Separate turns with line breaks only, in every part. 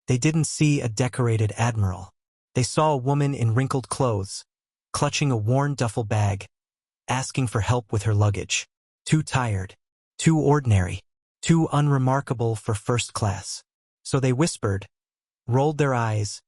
They didn't see a decorated Admiral. They saw a woman in wrinkled clothes, clutching a worn duffel bag, asking for help with her luggage. Too tired, too ordinary, too unremarkable for first class. So they whispered, rolled their eyes,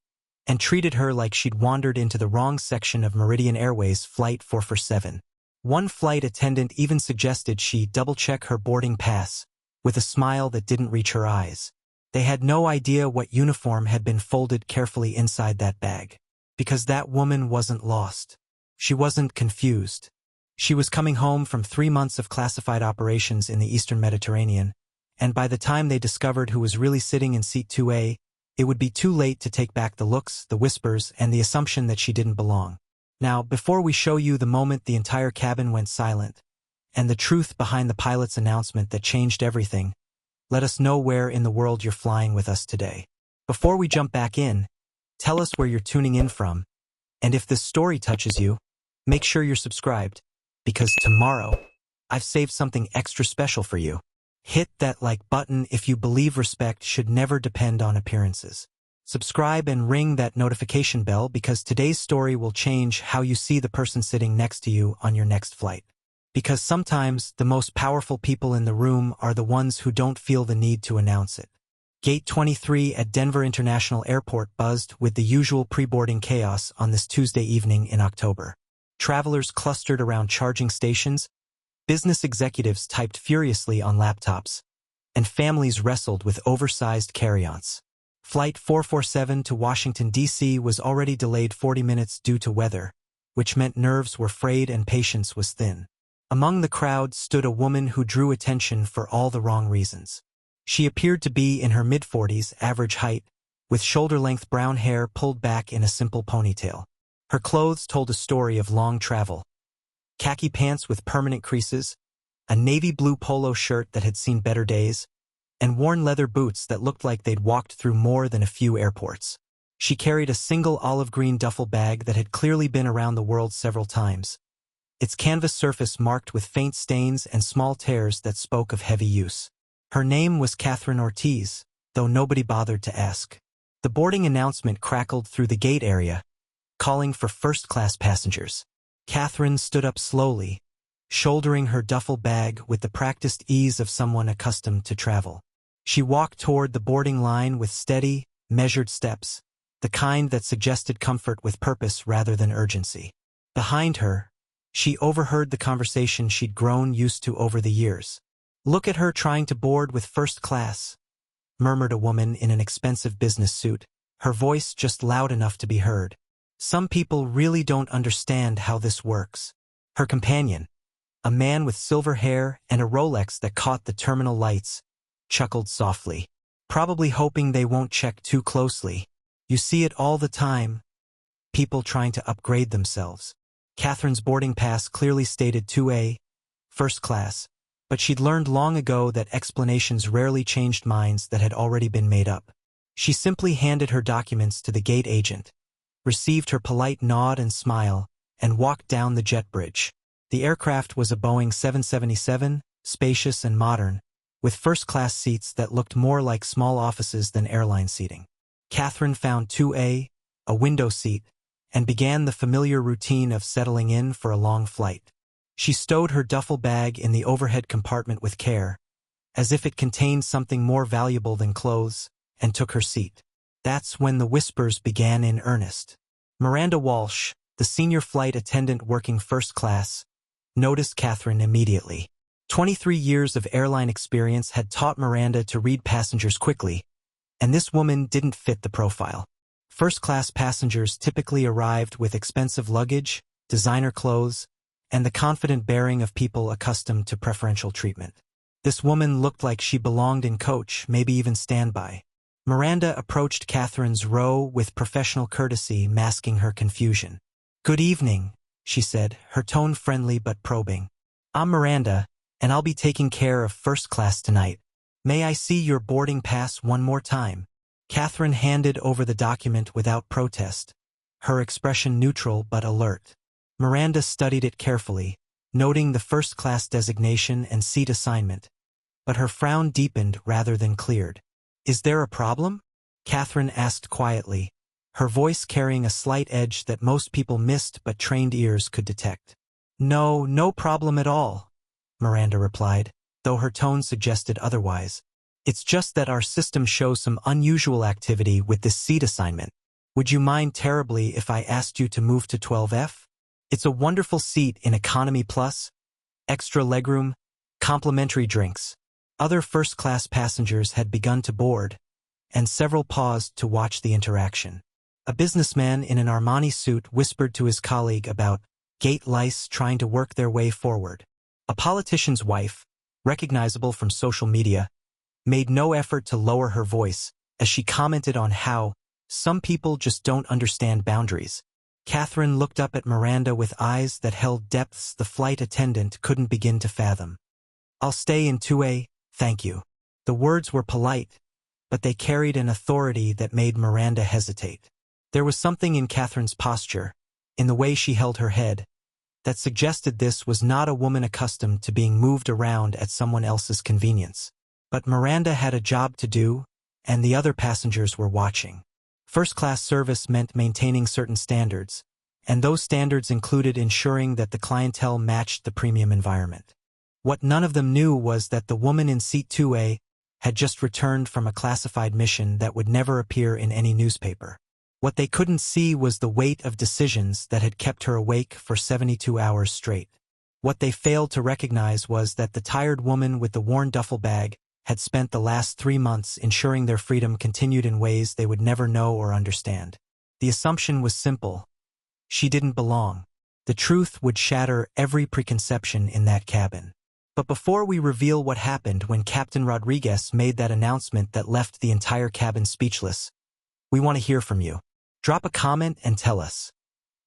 and treated her like she'd wandered into the wrong section of Meridian Airways Flight 447. One flight attendant even suggested she double-check her boarding pass, with a smile that didn't reach her eyes. They had no idea what uniform had been folded carefully inside that bag. Because that woman wasn't lost. She wasn't confused. She was coming home from 3 months of classified operations in the Eastern Mediterranean, and by the time they discovered who was really sitting in seat 2A, it would be too late to take back the looks, the whispers, and the assumption that she didn't belong. Now, before we show you the moment the entire cabin went silent, and the truth behind the pilot's announcement that changed everything, let us know where in the world you're flying with us today. Before we jump back in, tell us where you're tuning in from, and if this story touches you, make sure you're subscribed, because tomorrow, I've saved something extra special for you. Hit that like button if you believe respect should never depend on appearances. Subscribe and ring that notification bell because today's story will change how you see the person sitting next to you on your next flight. Because sometimes the most powerful people in the room are the ones who don't feel the need to announce it. Gate 23 at Denver International Airport buzzed with the usual pre-boarding chaos on this Tuesday evening in October. Travelers clustered around charging stations, business executives typed furiously on laptops, and families wrestled with oversized carry-ons. Flight 447 to Washington, D.C. was already delayed 40 minutes due to weather, which meant nerves were frayed and patience was thin. Among the crowd stood a woman who drew attention for all the wrong reasons. She appeared to be in her mid-40s, average height, with shoulder-length brown hair pulled back in a simple ponytail. Her clothes told a story of long travel. Khaki pants with permanent creases, a navy blue polo shirt that had seen better days, and worn leather boots that looked like they'd walked through more than a few airports. She carried a single olive green duffel bag that had clearly been around the world several times, its canvas surface marked with faint stains and small tears that spoke of heavy use. Her name was Catherine Ortiz, though nobody bothered to ask. The boarding announcement crackled through the gate area, calling for first-class passengers. Catherine stood up slowly, shouldering her duffel bag with the practiced ease of someone accustomed to travel. She walked toward the boarding line with steady, measured steps, the kind that suggested comfort with purpose rather than urgency. Behind her, she overheard the conversation she'd grown used to over the years. "Look at her trying to board with first class," murmured a woman in an expensive business suit, her voice just loud enough to be heard. "Some people really don't understand how this works." Her companion, a man with silver hair and a Rolex that caught the terminal lights, chuckled softly, probably hoping they won't check too closely. "You see it all the time. People trying to upgrade themselves." Catherine's boarding pass clearly stated 2A, first class, but she'd learned long ago that explanations rarely changed minds that had already been made up. She simply handed her documents to the gate agent, received her polite nod and smile, and walked down the jet bridge. The aircraft was a Boeing 777, spacious and modern, with first-class seats that looked more like small offices than airline seating. Catherine found 2A, a window seat, and began the familiar routine of settling in for a long flight. She stowed her duffel bag in the overhead compartment with care, as if it contained something more valuable than clothes, and took her seat. That's when the whispers began in earnest. Miranda Walsh, the senior flight attendant working first class, noticed Catherine immediately. 23 years of airline experience had taught Miranda to read passengers quickly, and this woman didn't fit the profile. First-class passengers typically arrived with expensive luggage, designer clothes, and the confident bearing of people accustomed to preferential treatment. This woman looked like she belonged in coach, maybe even standby. Miranda approached Catherine's row with professional courtesy masking her confusion. "Good evening," she said, her tone friendly but probing. "I'm Miranda, and I'll be taking care of first class tonight. May I see your boarding pass one more time?" Catherine handed over the document without protest, her expression neutral but alert. Miranda studied it carefully, noting the first-class designation and seat assignment, but her frown deepened rather than cleared. "Is there a problem?" Catherine asked quietly, her voice carrying a slight edge that most people missed but trained ears could detect. No, no problem at all, Miranda replied, though her tone suggested otherwise. It's just that our system shows some unusual activity with this seat assignment. Would you mind terribly if I asked you to move to 12F? It's a wonderful seat in Economy Plus, extra legroom, complimentary drinks. Other first-class passengers had begun to board, and several paused to watch the interaction. A businessman in an Armani suit whispered to his colleague about gate lice trying to work their way forward. A politician's wife, recognizable from social media, made no effort to lower her voice as she commented on how some people just don't understand boundaries. Catherine looked up at Miranda with eyes that held depths the flight attendant couldn't begin to fathom. I'll stay in 2A, thank you. The words were polite, but they carried an authority that made Miranda hesitate. There was something in Catherine's posture, in the way she held her head, that suggested this was not a woman accustomed to being moved around at someone else's convenience. But Miranda had a job to do, and the other passengers were watching. First-class service meant maintaining certain standards, and those standards included ensuring that the clientele matched the premium environment. What none of them knew was that the woman in seat 2A had just returned from a classified mission that would never appear in any newspaper. What they couldn't see was the weight of decisions that had kept her awake for 72 hours straight. What they failed to recognize was that the tired woman with the worn duffel bag had spent the last 3 months ensuring their freedom continued in ways they would never know or understand. The assumption was simple. She didn't belong. The truth would shatter every preconception in that cabin. But before we reveal what happened when Captain Rodriguez made that announcement that left the entire cabin speechless, we want to hear from you. Drop a comment and tell us.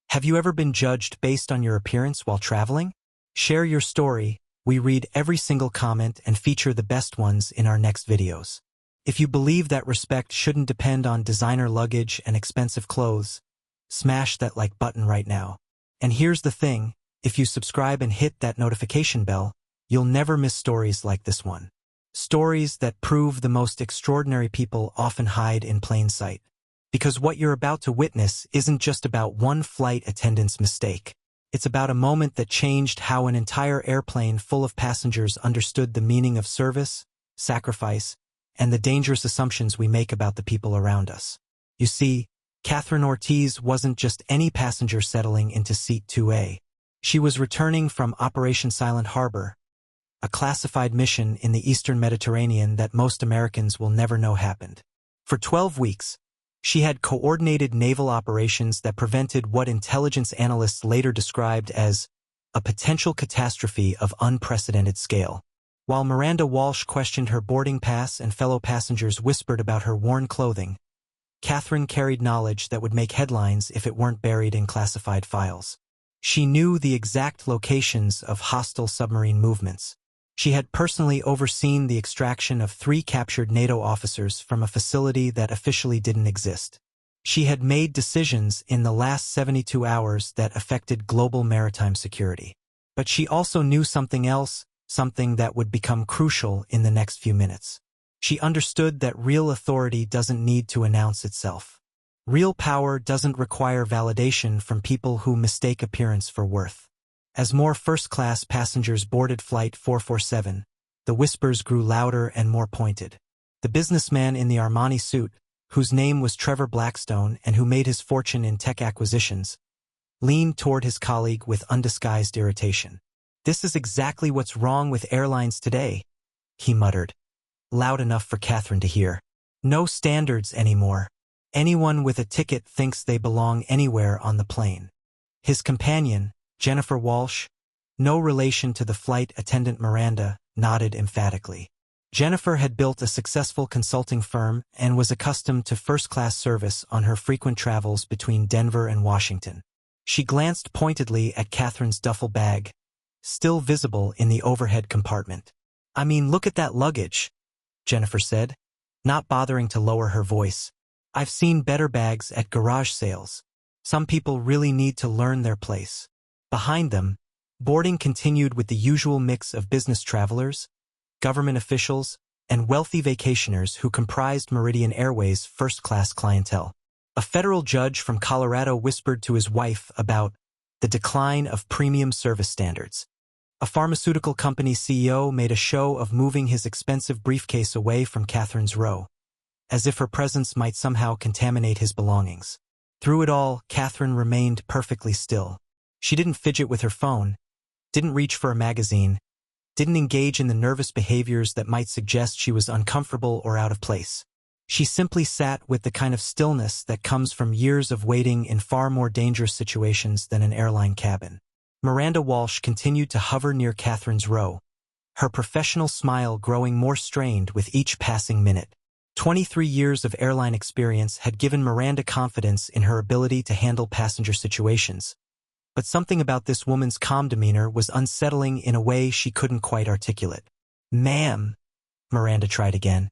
Have you ever been judged based on your appearance while traveling? Share your story. We read every single comment and feature the best ones in our next videos. If you believe that respect shouldn't depend on designer luggage and expensive clothes, smash that like button right now. And here's the thing, if you subscribe and hit that notification bell, you'll never miss stories like this one. Stories that prove the most extraordinary people often hide in plain sight. Because what you're about to witness isn't just about one flight attendant's mistake. It's about a moment that changed how an entire airplane full of passengers understood the meaning of service, sacrifice, and the dangerous assumptions we make about the people around us. You see, Catherine Ortiz wasn't just any passenger settling into seat 2A. She was returning from Operation Silent Harbor, a classified mission in the Eastern Mediterranean that most Americans will never know happened. For 12 weeks, she had coordinated naval operations that prevented what intelligence analysts later described as a potential catastrophe of unprecedented scale. While Miranda Walsh questioned her boarding pass and fellow passengers whispered about her worn clothing, Catherine carried knowledge that would make headlines if it weren't buried in classified files. She knew the exact locations of hostile submarine movements. She had personally overseen the extraction of 3 captured NATO officers from a facility that officially didn't exist. She had made decisions in the last 72 hours that affected global maritime security. But she also knew something else, something that would become crucial in the next few minutes. She understood that real authority doesn't need to announce itself. Real power doesn't require validation from people who mistake appearance for worth. As more first-class passengers boarded Flight 447, the whispers grew louder and more pointed. The businessman in the Armani suit, whose name was Trevor Blackstone and who made his fortune in tech acquisitions, leaned toward his colleague with undisguised irritation. "This is exactly what's wrong with airlines today," he muttered, loud enough for Catherine to hear. "No standards anymore. Anyone with a ticket thinks they belong anywhere on the plane." His companion, Jennifer Walsh, no relation to the flight attendant Miranda, nodded emphatically. Jennifer had built a successful consulting firm and was accustomed to first-class service on her frequent travels between Denver and Washington. She glanced pointedly at Catherine's duffel bag, still visible in the overhead compartment. "I mean, look at that luggage," Jennifer said, not bothering to lower her voice. "I've seen better bags at garage sales. Some people really need to learn their place." Behind them, boarding continued with the usual mix of business travelers, government officials, and wealthy vacationers who comprised Meridian Airways' first-class clientele. A federal judge from Colorado whispered to his wife about the decline of premium service standards. A pharmaceutical company CEO made a show of moving his expensive briefcase away from Catherine's row, as if her presence might somehow contaminate his belongings. Through it all, Catherine remained perfectly still. She didn't fidget with her phone, didn't reach for a magazine, didn't engage in the nervous behaviors that might suggest she was uncomfortable or out of place. She simply sat with the kind of stillness that comes from years of waiting in far more dangerous situations than an airline cabin. Miranda Walsh continued to hover near Catherine's row, her professional smile growing more strained with each passing minute. 23 years of airline experience had given Miranda confidence in her ability to handle passenger situations. But something about this woman's calm demeanor was unsettling in a way she couldn't quite articulate. "Ma'am," Miranda tried again,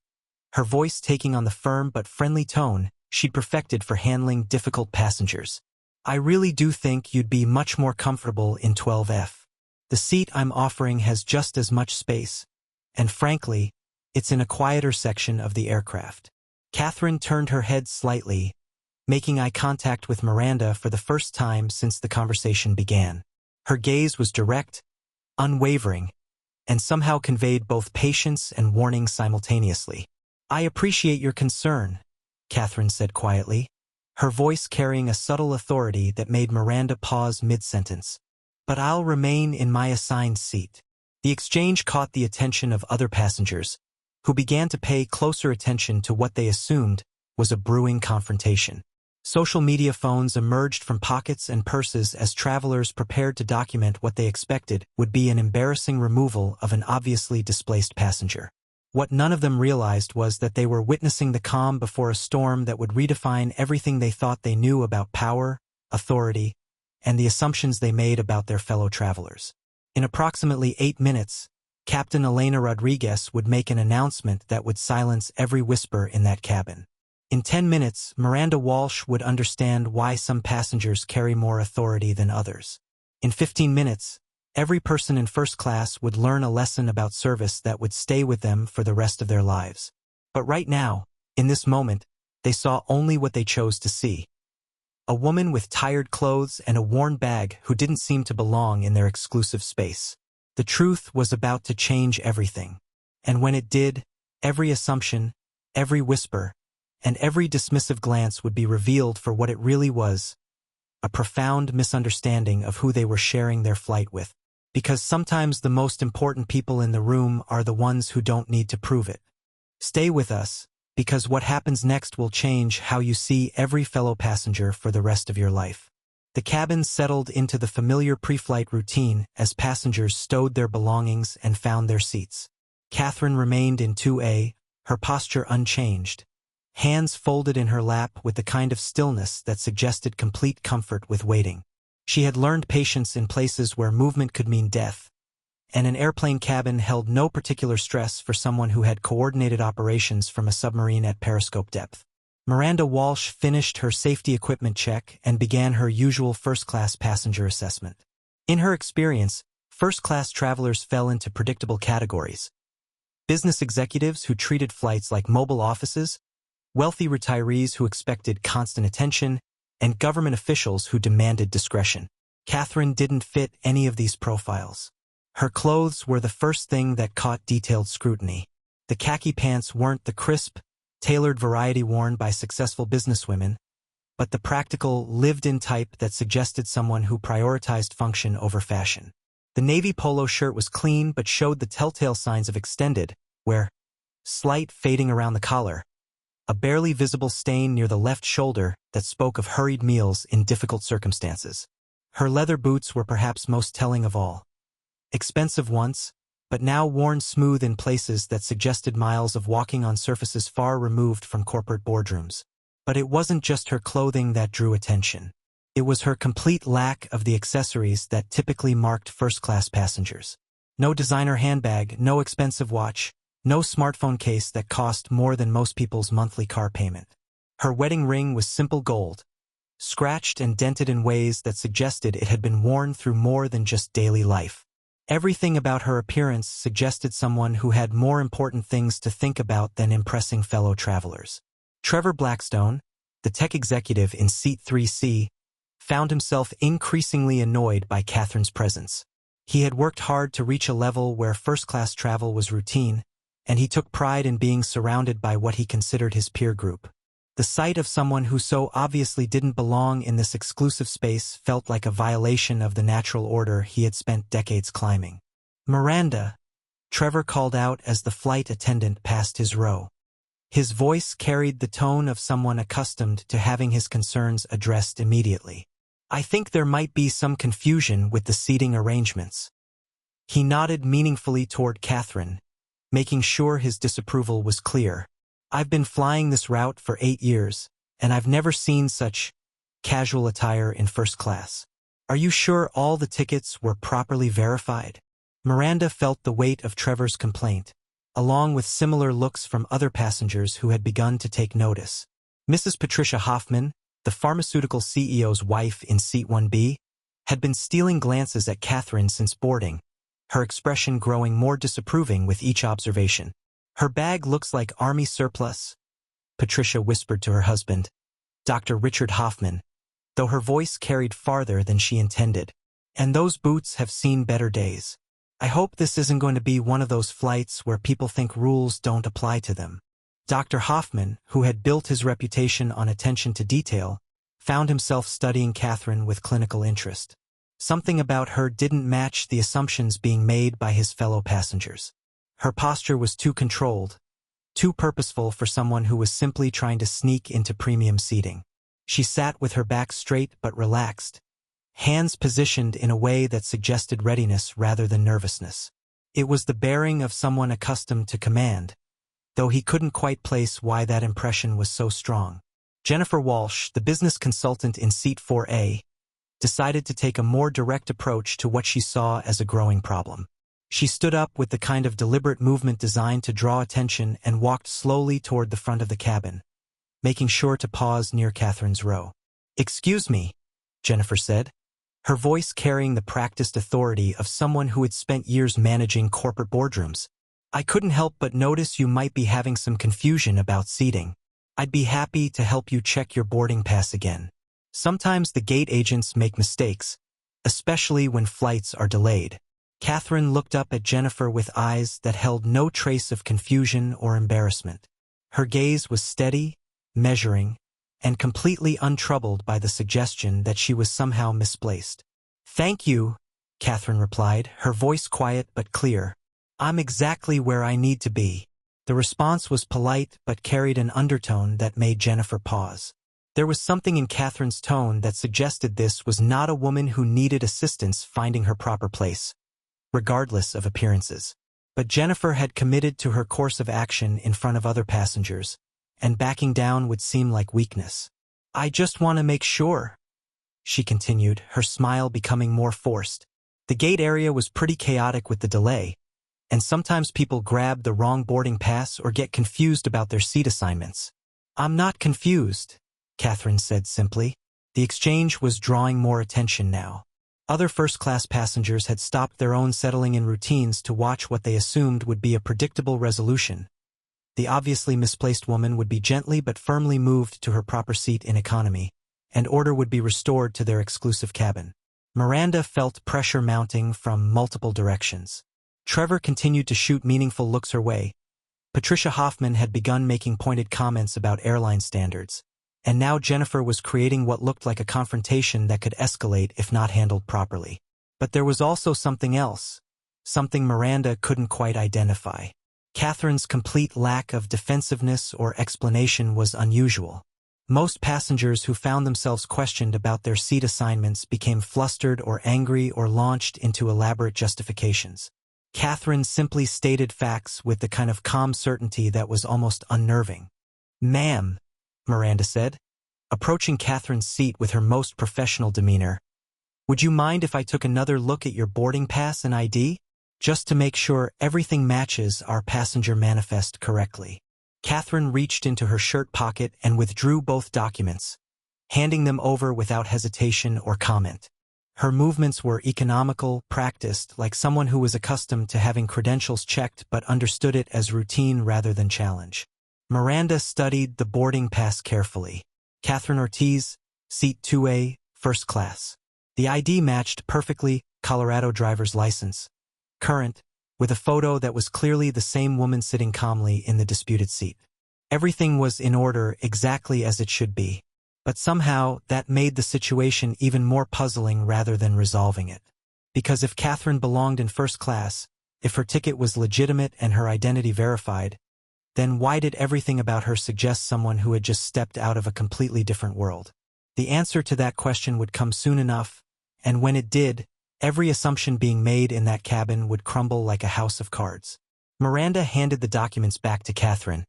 her voice taking on the firm but friendly tone she'd perfected for handling difficult passengers. "I really do think you'd be much more comfortable in 12F. The seat I'm offering has just as much space, and frankly, it's in a quieter section of the aircraft." Catherine turned her head slightly, making eye contact with Miranda for the first time since the conversation began. Her gaze was direct, unwavering, and somehow conveyed both patience and warning simultaneously. "I appreciate your concern," Catherine said quietly, her voice carrying a subtle authority that made Miranda pause mid-sentence. "But I'll remain in my assigned seat." The exchange caught the attention of other passengers, who began to pay closer attention to what they assumed was a brewing confrontation. Social media phones emerged from pockets and purses as travelers prepared to document what they expected would be an embarrassing removal of an obviously displaced passenger. What none of them realized was that they were witnessing the calm before a storm that would redefine everything they thought they knew about power, authority, and the assumptions they made about their fellow travelers. In approximately 8 minutes, Captain Elena Rodriguez would make an announcement that would silence every whisper in that cabin. In 10 minutes, Miranda Walsh would understand why some passengers carry more authority than others. In 15 minutes, every person in first class would learn a lesson about service that would stay with them for the rest of their lives. But right now, in this moment, they saw only what they chose to see. A woman with tired clothes and a worn bag who didn't seem to belong in their exclusive space. The truth was about to change everything. And when it did, every assumption, every whisper, and every dismissive glance would be revealed for what it really was, a profound misunderstanding of who they were sharing their flight with. Because sometimes the most important people in the room are the ones who don't need to prove it. Stay with us, because what happens next will change how you see every fellow passenger for the rest of your life. The cabin settled into the familiar pre-flight routine as passengers stowed their belongings and found their seats. Catherine remained in 2A, her posture unchanged, hands folded in her lap with the kind of stillness that suggested complete comfort with waiting. She had learned patience in places where movement could mean death, and an airplane cabin held no particular stress for someone who had coordinated operations from a submarine at periscope depth. Miranda Walsh finished her safety equipment check and began her usual first-class passenger assessment. In her experience, first-class travelers fell into predictable categories: business executives who treated flights like mobile offices, wealthy retirees who expected constant attention, and government officials who demanded discretion. Catherine didn't fit any of these profiles. Her clothes were the first thing that caught detailed scrutiny. The khaki pants weren't the crisp, tailored variety worn by successful businesswomen, but the practical, lived-in type that suggested someone who prioritized function over fashion. The navy polo shirt was clean but showed the telltale signs of extended wear: slight fading around the collar, a barely visible stain near the left shoulder that spoke of hurried meals in difficult circumstances. Her leather boots were perhaps most telling of all. Expensive once, but now worn smooth in places that suggested miles of walking on surfaces far removed from corporate boardrooms. But it wasn't just her clothing that drew attention. It was her complete lack of the accessories that typically marked first-class passengers. No designer handbag, no expensive watch, no smartphone case that cost more than most people's monthly car payment. Her wedding ring was simple gold, scratched and dented in ways that suggested it had been worn through more than just daily life. Everything about her appearance suggested someone who had more important things to think about than impressing fellow travelers. Trevor Blackstone, the tech executive in Seat 3C, found himself increasingly annoyed by Catherine's presence. He had worked hard to reach a level where first-class travel was routine, and he took pride in being surrounded by what he considered his peer group. The sight of someone who so obviously didn't belong in this exclusive space felt like a violation of the natural order he had spent decades climbing. "Miranda," Trevor called out as the flight attendant passed his row. His voice carried the tone of someone accustomed to having his concerns addressed immediately. "I think there might be some confusion with the seating arrangements." He nodded meaningfully toward Catherine, making sure his disapproval was clear. "I've been flying this route for 8 years, and I've never seen such casual attire in first class. Are you sure all the tickets were properly verified?" Miranda felt the weight of Trevor's complaint, along with similar looks from other passengers who had begun to take notice. Mrs. Patricia Hoffman, the pharmaceutical CEO's wife in Seat 1B, had been stealing glances at Catherine since boarding, her expression growing more disapproving with each observation. "Her bag looks like army surplus," Patricia whispered to her husband, Dr. Richard Hoffman, though her voice carried farther than she intended. "And those boots have seen better days. I hope this isn't going to be one of those flights where people think rules don't apply to them." Dr. Hoffman, who had built his reputation on attention to detail, found himself studying Catherine with clinical interest. Something about her didn't match the assumptions being made by his fellow passengers. Her posture was too controlled, too purposeful for someone who was simply trying to sneak into premium seating. She sat with her back straight but relaxed, hands positioned in a way that suggested readiness rather than nervousness. It was the bearing of someone accustomed to command, though he couldn't quite place why that impression was so strong. Jennifer Walsh, the business consultant in Seat 4A, decided to take a more direct approach to what she saw as a growing problem. She stood up with the kind of deliberate movement designed to draw attention and walked slowly toward the front of the cabin, making sure to pause near Catherine's row. "Excuse me," Jennifer said, her voice carrying the practiced authority of someone who had spent years managing corporate boardrooms. "I couldn't help but notice you might be having some confusion about seating. I'd be happy to help you check your boarding pass again. Sometimes the gate agents make mistakes, especially when flights are delayed." Catherine looked up at Jennifer with eyes that held no trace of confusion or embarrassment. Her gaze was steady, measuring, and completely untroubled by the suggestion that she was somehow misplaced. "Thank you," Catherine replied, her voice quiet but clear. "I'm exactly where I need to be." The response was polite but carried an undertone that made Jennifer pause. There was something in Catherine's tone that suggested this was not a woman who needed assistance finding her proper place, regardless of appearances. But Jennifer had committed to her course of action in front of other passengers, and backing down would seem like weakness. "I just want to make sure," she continued, her smile becoming more forced. "The gate area was pretty chaotic with the delay, and sometimes people grab the wrong boarding pass or get confused about their seat assignments." "I'm not confused," Catherine said simply. The exchange was drawing more attention now. Other first-class passengers had stopped their own settling-in routines to watch what they assumed would be a predictable resolution. The obviously misplaced woman would be gently but firmly moved to her proper seat in economy, and order would be restored to their exclusive cabin. Miranda felt pressure mounting from multiple directions. Trevor continued to shoot meaningful looks her way. Patricia Hoffman had begun making pointed comments about airline standards, and now Jennifer was creating what looked like a confrontation that could escalate if not handled properly. But there was also something else, something Miranda couldn't quite identify. Catherine's complete lack of defensiveness or explanation was unusual. Most passengers who found themselves questioned about their seat assignments became flustered or angry or launched into elaborate justifications. Catherine simply stated facts with the kind of calm certainty that was almost unnerving. "Ma'am," Miranda said, approaching Catherine's seat with her most professional demeanor, "would you mind if I took another look at your boarding pass and ID? Just to make sure everything matches our passenger manifest correctly." Catherine reached into her shirt pocket and withdrew both documents, handing them over without hesitation or comment. Her movements were economical, practiced, like someone who was accustomed to having credentials checked but understood it as routine rather than challenge. Miranda studied the boarding pass carefully. Catherine Ortiz, seat 2A, first class. The ID matched perfectly, Colorado driver's license. Current, with a photo that was clearly the same woman sitting calmly in the disputed seat. Everything was in order exactly as it should be. But somehow, that made the situation even more puzzling rather than resolving it. Because if Catherine belonged in first class, if her ticket was legitimate and her identity verified, then why did everything about her suggest someone who had just stepped out of a completely different world? The answer to that question would come soon enough, and when it did, every assumption being made in that cabin would crumble like a house of cards. Miranda handed the documents back to Catherine,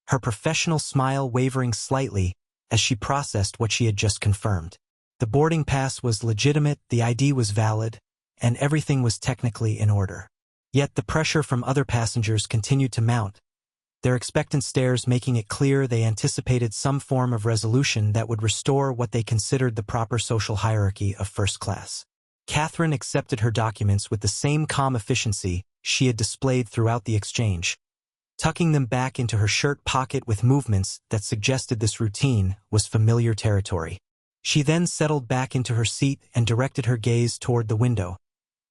her professional smile wavering slightly as she processed what she had just confirmed. The boarding pass was legitimate, the ID was valid, and everything was technically in order. Yet the pressure from other passengers continued to mount, their expectant stares making it clear they anticipated some form of resolution that would restore what they considered the proper social hierarchy of first class. Catherine accepted her documents with the same calm efficiency she had displayed throughout the exchange, tucking them back into her shirt pocket with movements that suggested this routine was familiar territory. She then settled back into her seat and directed her gaze toward the window,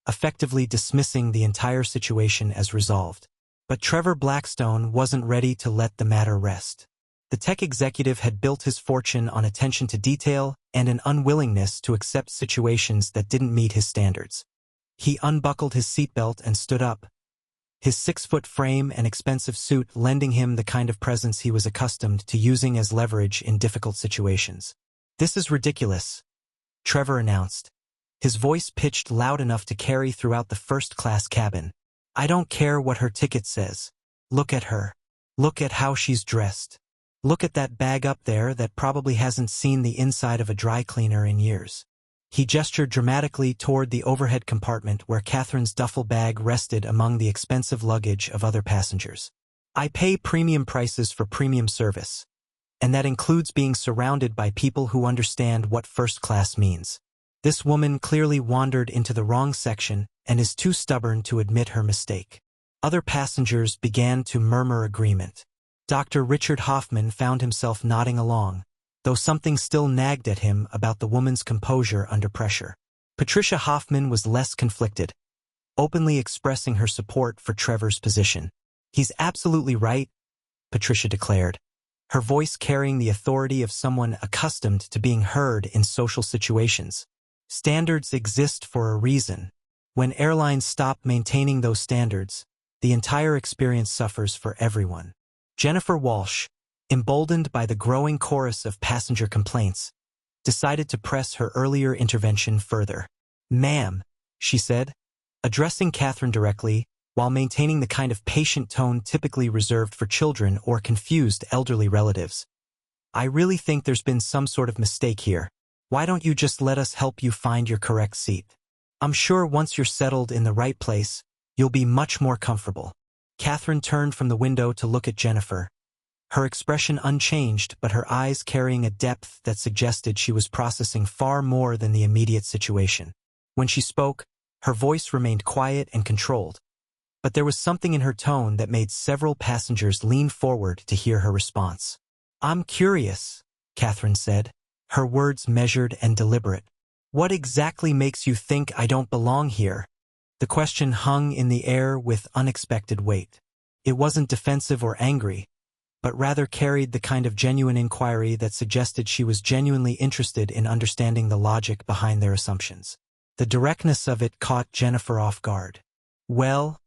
effectively dismissing the entire situation as resolved. But Trevor Blackstone wasn't ready to let the matter rest. The tech executive had built his fortune on attention to detail and an unwillingness to accept situations that didn't meet his standards. He unbuckled his seatbelt and stood up, his 6-foot frame and expensive suit lending him the kind of presence he was accustomed to using as leverage in difficult situations. "This is ridiculous," Trevor announced, his voice pitched loud enough to carry throughout the first-class cabin. "I don't care what her ticket says. Look at her. Look at how she's dressed. Look at that bag up there that probably hasn't seen the inside of a dry cleaner in years." He gestured dramatically toward the overhead compartment where Catherine's duffel bag rested among the expensive luggage of other passengers. "I pay premium prices for premium service, and that includes being surrounded by people who understand what first class means. This woman clearly wandered into the wrong section and is too stubborn to admit her mistake." Other passengers began to murmur agreement. Dr. Richard Hoffman found himself nodding along, though something still nagged at him about the woman's composure under pressure. Patricia Hoffman was less conflicted, openly expressing her support for Trevor's position. "He's absolutely right," Patricia declared, her voice carrying the authority of someone accustomed to being heard in social situations. "Standards exist for a reason. When airlines stop maintaining those standards, the entire experience suffers for everyone." Jennifer Walsh, emboldened by the growing chorus of passenger complaints, decided to press her earlier intervention further. "Ma'am," she said, addressing Catherine directly, while maintaining the kind of patient tone typically reserved for children or confused elderly relatives. "I really think there's been some sort of mistake here. Why don't you just let us help you find your correct seat? I'm sure once you're settled in the right place, you'll be much more comfortable." Catherine turned from the window to look at Jennifer, her expression unchanged but her eyes carrying a depth that suggested she was processing far more than the immediate situation. When she spoke, her voice remained quiet and controlled, but there was something in her tone that made several passengers lean forward to hear her response. "I'm curious," Catherine said, her words measured and deliberate. "What exactly makes you think I don't belong here?" The question hung in the air with unexpected weight. It wasn't defensive or angry, but rather carried the kind of genuine inquiry that suggested she was genuinely interested in understanding the logic behind their assumptions. The directness of it caught Jennifer off guard. "Well,"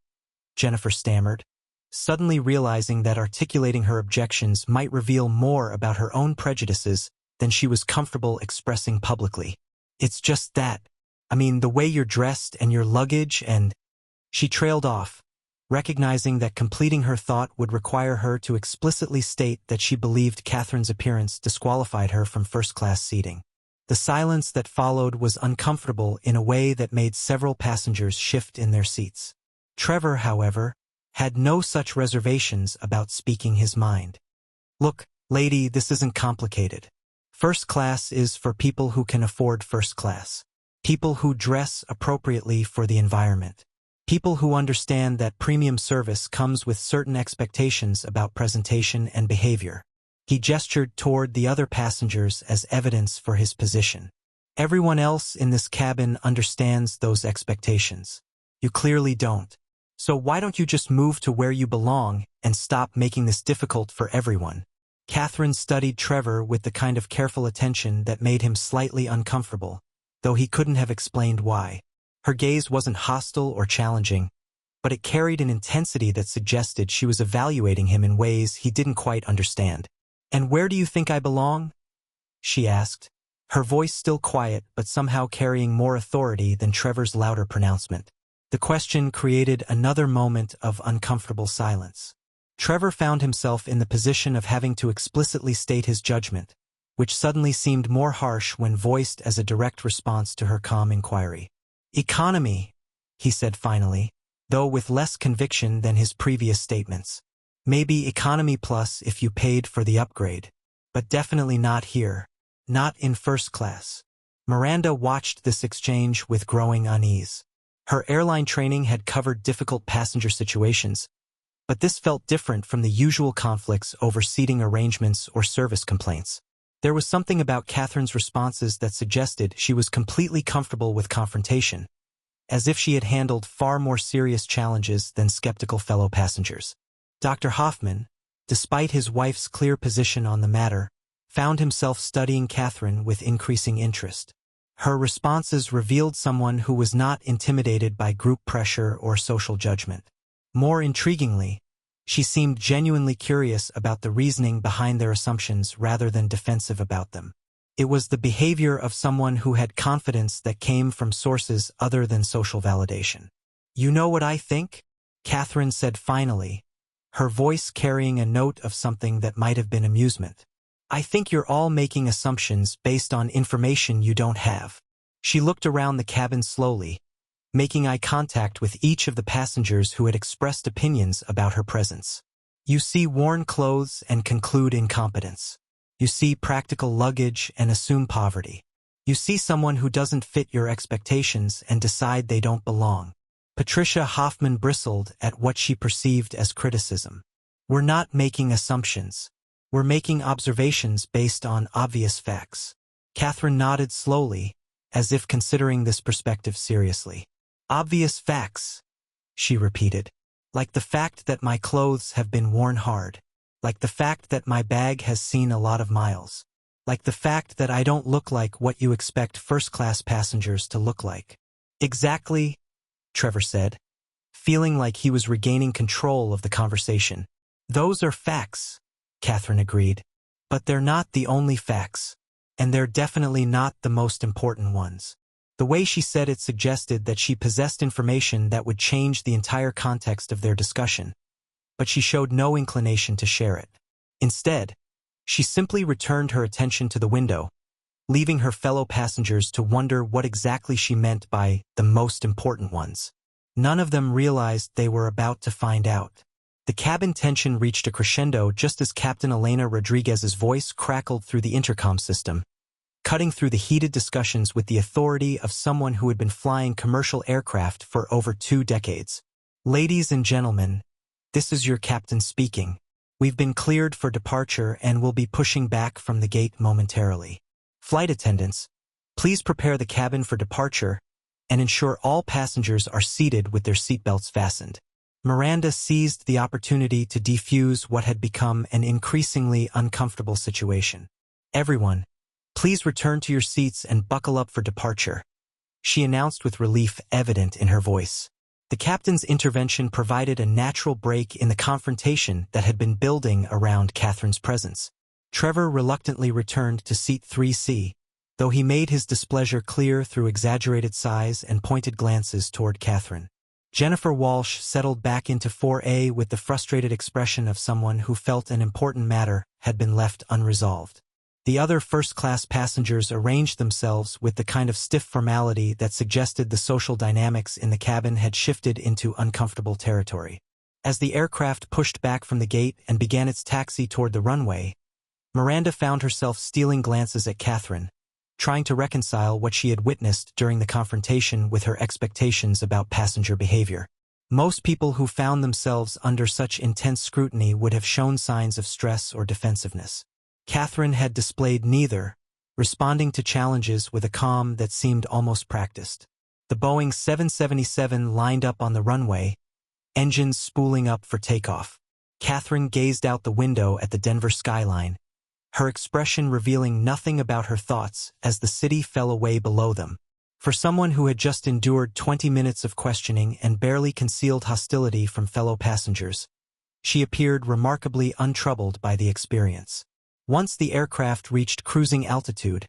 Jennifer stammered, suddenly realizing that articulating her objections might reveal more about her own prejudices than she was comfortable expressing publicly. "It's just that. I mean, the way you're dressed and your luggage and—" She trailed off, recognizing that completing her thought would require her to explicitly state that she believed Catherine's appearance disqualified her from first-class seating. The silence that followed was uncomfortable in a way that made several passengers shift in their seats. Trevor, however, had no such reservations about speaking his mind. "Look, lady, this isn't complicated. First class is for people who can afford first class. People who dress appropriately for the environment. People who understand that premium service comes with certain expectations about presentation and behavior. He gestured toward the other passengers as evidence for his position. Everyone else in this cabin understands those expectations. You clearly don't. So why don't you just move to where you belong and stop making this difficult for everyone? Catherine studied Trevor with the kind of careful attention that made him slightly uncomfortable, though he couldn't have explained why. Her gaze wasn't hostile or challenging, but it carried an intensity that suggested she was evaluating him in ways he didn't quite understand. "And where do you think I belong?" she asked, her voice still quiet but somehow carrying more authority than Trevor's louder pronouncement. The question created another moment of uncomfortable silence. Trevor found himself in the position of having to explicitly state his judgment, which suddenly seemed more harsh when voiced as a direct response to her calm inquiry. "Economy," he said finally, though with less conviction than his previous statements. "Maybe economy plus if you paid for the upgrade. But definitely not here. Not in first class." Miranda watched this exchange with growing unease. Her airline training had covered difficult passenger situations, but this felt different from the usual conflicts over seating arrangements or service complaints. There was something about Catherine's responses that suggested she was completely comfortable with confrontation, as if she had handled far more serious challenges than skeptical fellow passengers. Dr. Hoffman, despite his wife's clear position on the matter, found himself studying Catherine with increasing interest. Her responses revealed someone who was not intimidated by group pressure or social judgment. More intriguingly, she seemed genuinely curious about the reasoning behind their assumptions rather than defensive about them. It was the behavior of someone who had confidence that came from sources other than social validation. "You know what I think?" Catherine said finally, her voice carrying a note of something that might have been amusement. "I think you're all making assumptions based on information you don't have." She looked around the cabin slowly, making eye contact with each of the passengers who had expressed opinions about her presence. "You see worn clothes and conclude incompetence. You see practical luggage and assume poverty. You see someone who doesn't fit your expectations and decide they don't belong." Patricia Hoffman bristled at what she perceived as criticism. "We're not making assumptions. We're making observations based on obvious facts." Catherine nodded slowly, as if considering this perspective seriously. "Obvious facts," she repeated. "Like the fact that my clothes have been worn hard. Like the fact that my bag has seen a lot of miles. Like the fact that I don't look like what you expect first-class passengers to look like." "Exactly," Trevor said, feeling like he was regaining control of the conversation. "Those are facts," Catherine agreed. "But they're not the only facts. And they're definitely not the most important ones." The way she said it suggested that she possessed information that would change the entire context of their discussion, but she showed no inclination to share it. Instead, she simply returned her attention to the window, leaving her fellow passengers to wonder what exactly she meant by the most important ones. None of them realized they were about to find out. The cabin tension reached a crescendo just as Captain Elena Rodriguez's voice crackled through the intercom system, cutting through the heated discussions with the authority of someone who had been flying commercial aircraft for over 2 decades. "Ladies and gentlemen, this is your captain speaking. We've been cleared for departure and will be pushing back from the gate momentarily. Flight attendants, please prepare the cabin for departure and ensure all passengers are seated with their seatbelts fastened." Miranda seized the opportunity to defuse what had become an increasingly uncomfortable situation. "Everyone, please return to your seats and buckle up for departure," she announced with relief evident in her voice. The captain's intervention provided a natural break in the confrontation that had been building around Catherine's presence. Trevor reluctantly returned to seat 3C, though he made his displeasure clear through exaggerated sighs and pointed glances toward Catherine. Jennifer Walsh settled back into 4A with the frustrated expression of someone who felt an important matter had been left unresolved. The other first-class passengers arranged themselves with the kind of stiff formality that suggested the social dynamics in the cabin had shifted into uncomfortable territory. As the aircraft pushed back from the gate and began its taxi toward the runway, Miranda found herself stealing glances at Catherine, trying to reconcile what she had witnessed during the confrontation with her expectations about passenger behavior. Most people who found themselves under such intense scrutiny would have shown signs of stress or defensiveness. Catherine had displayed neither, responding to challenges with a calm that seemed almost practiced. The Boeing 777 lined up on the runway, engines spooling up for takeoff. Catherine gazed out the window at the Denver skyline, her expression revealing nothing about her thoughts as the city fell away below them. For someone who had just endured 20 minutes of questioning and barely concealed hostility from fellow passengers, she appeared remarkably untroubled by the experience. Once the aircraft reached cruising altitude,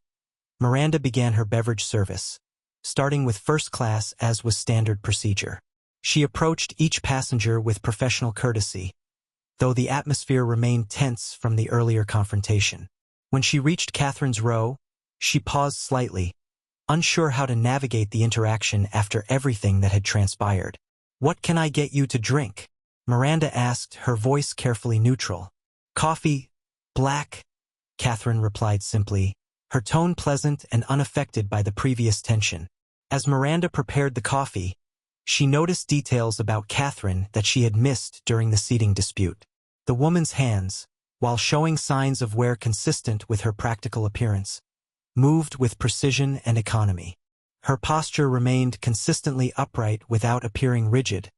Miranda began her beverage service, starting with first class as was standard procedure. She approached each passenger with professional courtesy, though the atmosphere remained tense from the earlier confrontation. When she reached Catherine's row, she paused slightly, unsure how to navigate the interaction after everything that had transpired. "What can I get you to drink?" Miranda asked, her voice carefully neutral. "Coffee, black," Catherine replied simply, her tone pleasant and unaffected by the previous tension. As Miranda prepared the coffee, she noticed details about Catherine that she had missed during the seating dispute. The woman's hands, while showing signs of wear consistent with her practical appearance, moved with precision and economy. Her posture remained consistently upright without appearing rigid,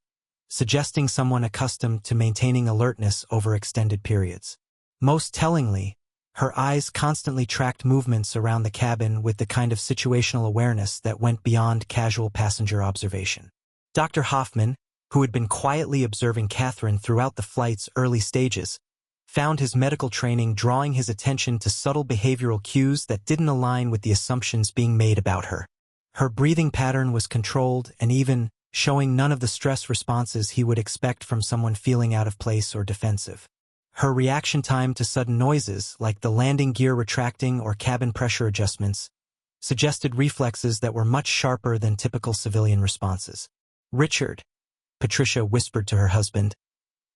suggesting someone accustomed to maintaining alertness over extended periods. Most tellingly, her eyes constantly tracked movements around the cabin with the kind of situational awareness that went beyond casual passenger observation. Dr. Hoffman, who had been quietly observing Catherine throughout the flight's early stages, found his medical training drawing his attention to subtle behavioral cues that didn't align with the assumptions being made about her. Her breathing pattern was controlled and even showing none of the stress responses he would expect from someone feeling out of place or defensive. Her reaction time to sudden noises, like the landing gear retracting or cabin pressure adjustments, suggested reflexes that were much sharper than typical civilian responses. "Richard," Patricia whispered to her husband,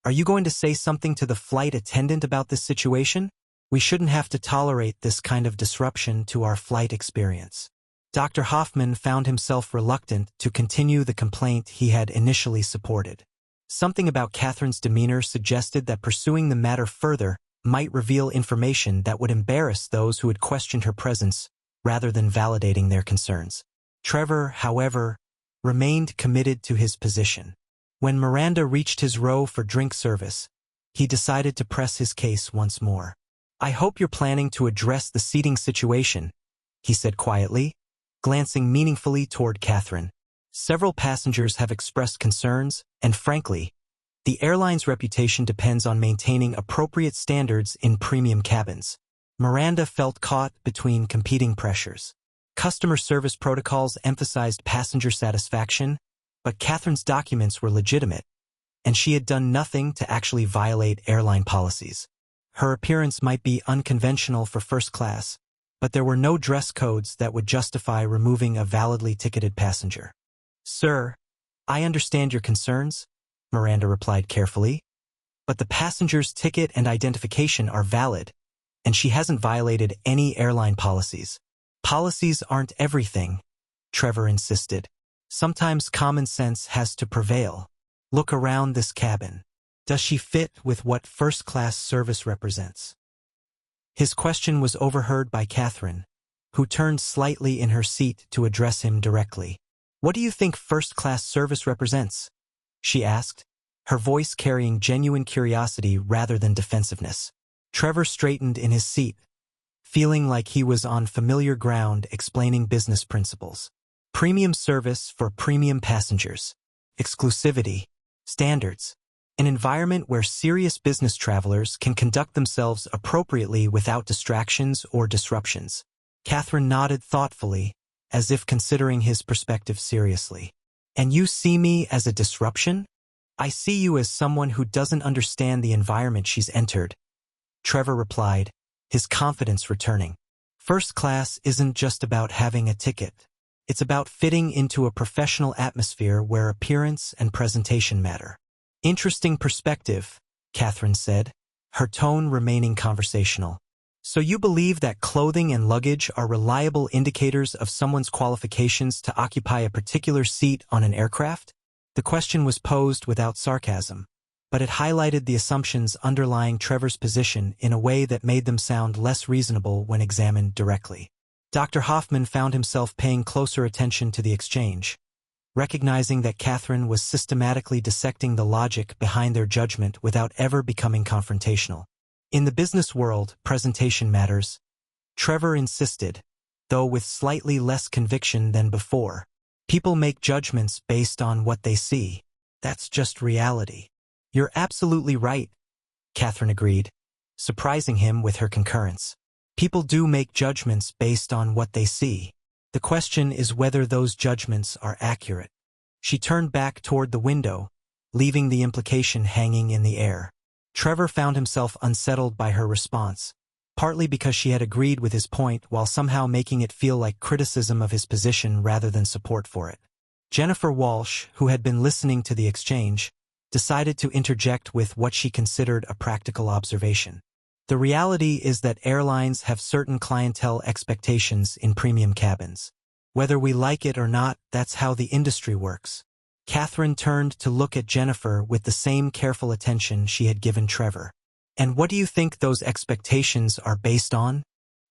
"are you going to say something to the flight attendant about this situation? We shouldn't have to tolerate this kind of disruption to our flight experience." Dr. Hoffman found himself reluctant to continue the complaint he had initially supported. Something about Catherine's demeanor suggested that pursuing the matter further might reveal information that would embarrass those who had questioned her presence rather than validating their concerns. Trevor, however, remained committed to his position. When Miranda reached his row for drink service, he decided to press his case once more. "I hope you're planning to address the seating situation," he said quietly, glancing meaningfully toward Catherine. "Several passengers have expressed concerns, and frankly, the airline's reputation depends on maintaining appropriate standards in premium cabins." Miranda felt caught between competing pressures. Customer service protocols emphasized passenger satisfaction, but Catherine's documents were legitimate, and she had done nothing to actually violate airline policies. Her appearance might be unconventional for first class, but there were no dress codes that would justify removing a validly ticketed passenger. "Sir, I understand your concerns," Miranda replied carefully, "but the passenger's ticket and identification are valid, and she hasn't violated any airline policies." "Policies aren't everything," Trevor insisted. "Sometimes common sense has to prevail. Look around this cabin. Does she fit with what first-class service represents?" His question was overheard by Catherine, who turned slightly in her seat to address him directly. "What do you think first-class service represents?" she asked, her voice carrying genuine curiosity rather than defensiveness. Trevor straightened in his seat, feeling like he was on familiar ground explaining business principles. Premium service for premium passengers. Exclusivity. Standards. An environment where serious business travelers can conduct themselves appropriately without distractions or disruptions. Catherine nodded thoughtfully, as if considering his perspective seriously. "And you see me as a disruption?" "I see you as someone who doesn't understand the environment she's entered," Trevor replied, his confidence returning. "First class isn't just about having a ticket. It's about fitting into a professional atmosphere where appearance and presentation matter." "Interesting perspective," Catherine said, her tone remaining conversational. So you believe that clothing and luggage are reliable indicators of someone's qualifications to occupy a particular seat on an aircraft? The question was posed without sarcasm, but it highlighted the assumptions underlying Trevor's position in a way that made them sound less reasonable when examined directly. Dr. Hoffman found himself paying closer attention to the exchange, recognizing that Catherine was systematically dissecting the logic behind their judgment without ever becoming confrontational. In the business world, presentation matters, Trevor insisted, though with slightly less conviction than before. People make judgments based on what they see. That's just reality. You're absolutely right, Catherine agreed, surprising him with her concurrence. People do make judgments based on what they see. The question is whether those judgments are accurate. She turned back toward the window, leaving the implication hanging in the air. Trevor found himself unsettled by her response, partly because she had agreed with his point while somehow making it feel like criticism of his position rather than support for it. Jennifer Walsh, who had been listening to the exchange, decided to interject with what she considered a practical observation. The reality is that airlines have certain clientele expectations in premium cabins. Whether we like it or not, that's how the industry works. Catherine turned to look at Jennifer with the same careful attention she had given Trevor. And what do you think those expectations are based on?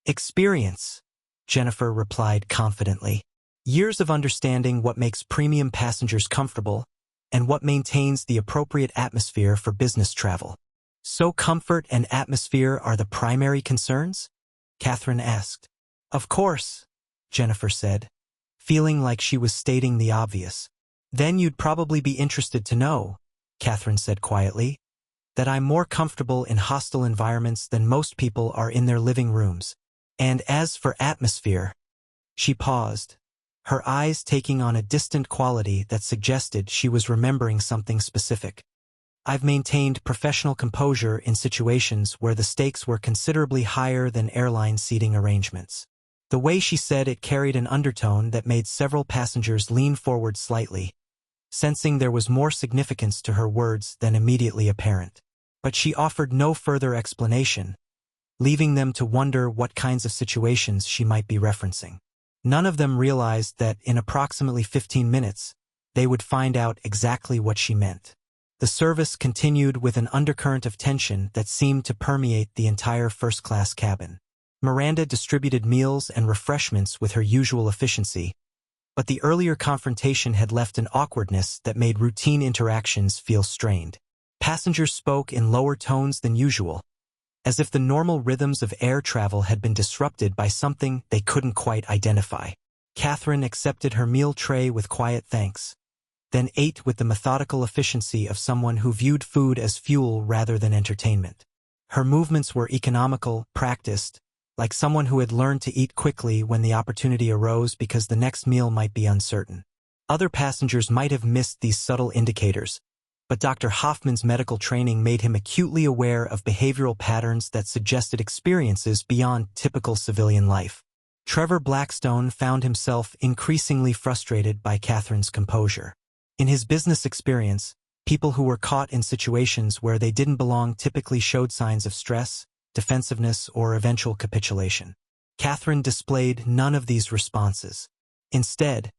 Experience, Jennifer replied confidently. Years of understanding what makes premium passengers comfortable and what maintains the appropriate atmosphere for business travel. So comfort and atmosphere are the primary concerns? Catherine asked. Of course, Jennifer said, feeling like she was stating the obvious. Then you'd probably be interested to know, Catherine said quietly, that I'm more comfortable in hostile environments than most people are in their living rooms. And as for atmosphere, she paused, her eyes taking on a distant quality that suggested she was remembering something specific. I've maintained professional composure in situations where the stakes were considerably higher than airline seating arrangements. The way she said it carried an undertone that made several passengers lean forward slightly, sensing there was more significance to her words than immediately apparent. But she offered no further explanation, leaving them to wonder what kinds of situations she might be referencing. None of them realized that in approximately 15 minutes, they would find out exactly what she meant. The service continued with an undercurrent of tension that seemed to permeate the entire first-class cabin. Miranda distributed meals and refreshments with her usual efficiency, but the earlier confrontation had left an awkwardness that made routine interactions feel strained. Passengers spoke in lower tones than usual, as if the normal rhythms of air travel had been disrupted by something they couldn't quite identify. Catherine accepted her meal tray with quiet thanks, then ate with the methodical efficiency of someone who viewed food as fuel rather than entertainment. Her movements were economical, practiced, like someone who had learned to eat quickly when the opportunity arose because the next meal might be uncertain. Other passengers might have missed these subtle indicators, but Dr. Hoffman's medical training made him acutely aware of behavioral patterns that suggested experiences beyond typical civilian life. Trevor Blackstone found himself increasingly frustrated by Catherine's composure. In his business experience, people who were caught in situations where they didn't belong typically showed signs of stress, defensiveness, or eventual capitulation. Catherine displayed none of these responses. Instead,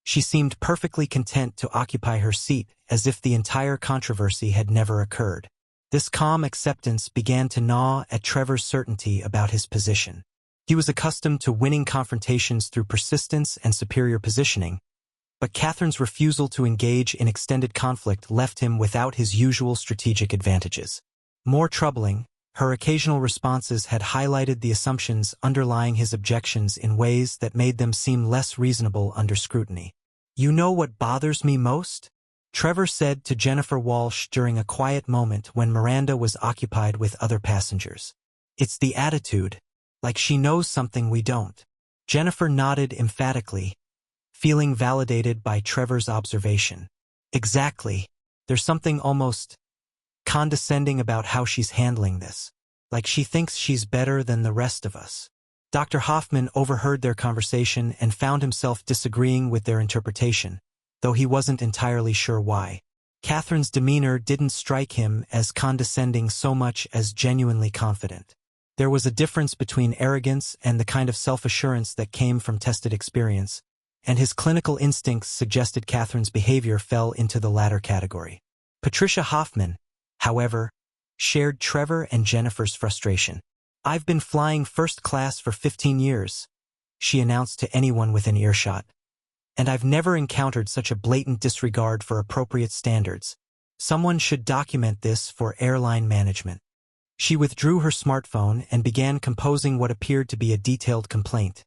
she seemed perfectly content to occupy her seat as if the entire controversy had never occurred. This calm acceptance began to gnaw at Trevor's certainty about his position. He was accustomed to winning confrontations through persistence and superior positioning, but Catherine's refusal to engage in extended conflict left him without his usual strategic advantages. More troubling, her occasional responses had highlighted the assumptions underlying his objections in ways that made them seem less reasonable under scrutiny. You know what bothers me most? Trevor said to Jennifer Walsh during a quiet moment when Miranda was occupied with other passengers. It's the attitude, like she knows something we don't. Jennifer nodded emphatically, feeling validated by Trevor's observation. Exactly. There's something almost condescending about how she's handling this, like she thinks she's better than the rest of us. Dr. Hoffman overheard their conversation and found himself disagreeing with their interpretation, though he wasn't entirely sure why. Catherine's demeanor didn't strike him as condescending so much as genuinely confident. There was a difference between arrogance and the kind of self-assurance that came from tested experience, and his clinical instincts suggested Catherine's behavior fell into the latter category. Patricia Hoffman, however, shared Trevor and Jennifer's frustration. "I've been flying first class for 15 years, she announced to anyone within earshot. "And I've never encountered such a blatant disregard for appropriate standards. Someone should document this for airline management." She withdrew her smartphone and began composing what appeared to be a detailed complaint,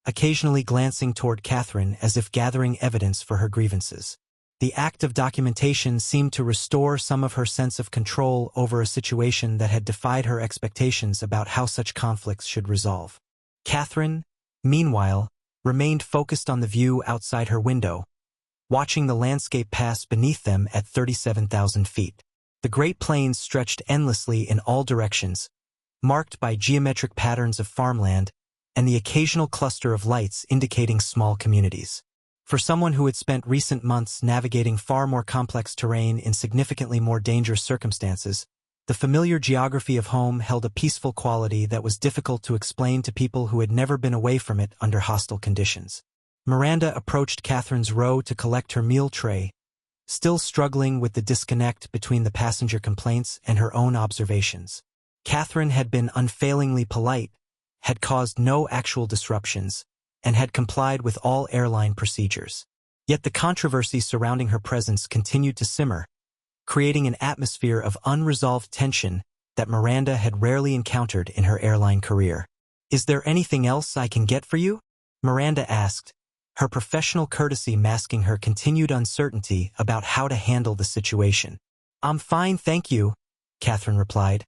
occasionally glancing toward Catherine as if gathering evidence for her grievances. The act of documentation seemed to restore some of her sense of control over a situation that had defied her expectations about how such conflicts should resolve. Catherine, meanwhile, remained focused on the view outside her window, watching the landscape pass beneath them at 37,000 feet. The Great Plains stretched endlessly in all directions, marked by geometric patterns of farmland and the occasional cluster of lights indicating small communities. For someone who had spent recent months navigating far more complex terrain in significantly more dangerous circumstances, the familiar geography of home held a peaceful quality that was difficult to explain to people who had never been away from it under hostile conditions. Miranda approached Catherine's row to collect her meal tray, still struggling with the disconnect between the passenger complaints and her own observations. Catherine had been unfailingly polite, had caused no actual disruptions, and had complied with all airline procedures. Yet the controversy surrounding her presence continued to simmer, creating an atmosphere of unresolved tension that Miranda had rarely encountered in her airline career. "Is there anything else I can get for you?" Miranda asked, her professional courtesy masking her continued uncertainty about how to handle the situation. "I'm fine, thank you," Catherine replied,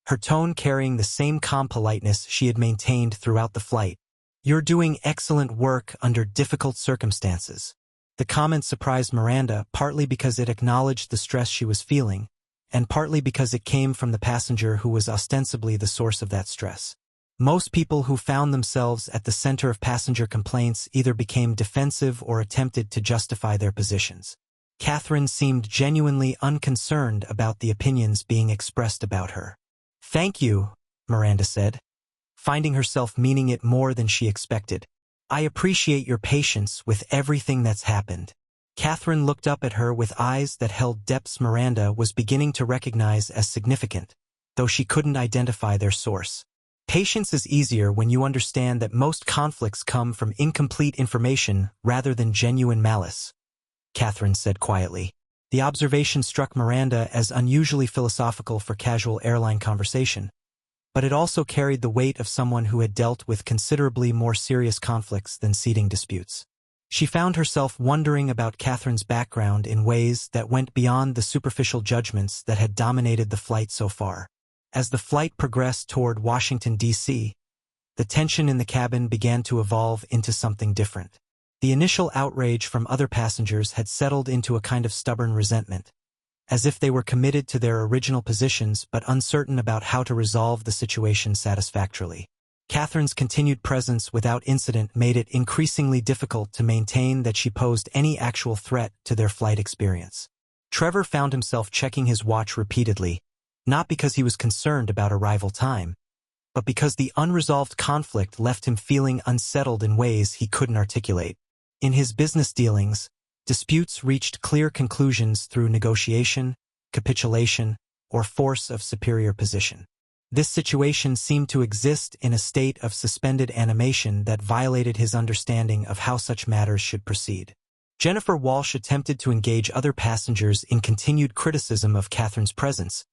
her tone carrying the same calm politeness she had maintained throughout the flight. "You're doing excellent work under difficult circumstances." The comment surprised Miranda, partly because it acknowledged the stress she was feeling, and partly because it came from the passenger who was ostensibly the source of that stress. Most people who found themselves at the center of passenger complaints either became defensive or attempted to justify their positions. Catherine seemed genuinely unconcerned about the opinions being expressed about her. "Thank you," Miranda said, finding herself meaning it more than she expected. "I appreciate your patience with everything that's happened." Catherine looked up at her with eyes that held depths Miranda was beginning to recognize as significant, though she couldn't identify their source. "Patience is easier when you understand that most conflicts come from incomplete information rather than genuine malice," Catherine said quietly. The observation struck Miranda as unusually philosophical for casual airline conversation, but it also carried the weight of someone who had dealt with considerably more serious conflicts than seating disputes. She found herself wondering about Catherine's background in ways that went beyond the superficial judgments that had dominated the flight so far. As the flight progressed toward Washington, D.C., the tension in the cabin began to evolve into something different. The initial outrage from other passengers had settled into a kind of stubborn resentment, as if they were committed to their original positions but uncertain about how to resolve the situation satisfactorily. Catherine's continued presence without incident made it increasingly difficult to maintain that she posed any actual threat to their flight experience. Trevor found himself checking his watch repeatedly, not because he was concerned about arrival time, but because the unresolved conflict left him feeling unsettled in ways he couldn't articulate. In his business dealings, disputes reached clear conclusions through negotiation, capitulation, or force of superior position. This situation seemed to exist in a state of suspended animation that violated his understanding of how such matters should proceed. Jennifer Walsh attempted to engage other passengers in continued criticism of Catherine's presence,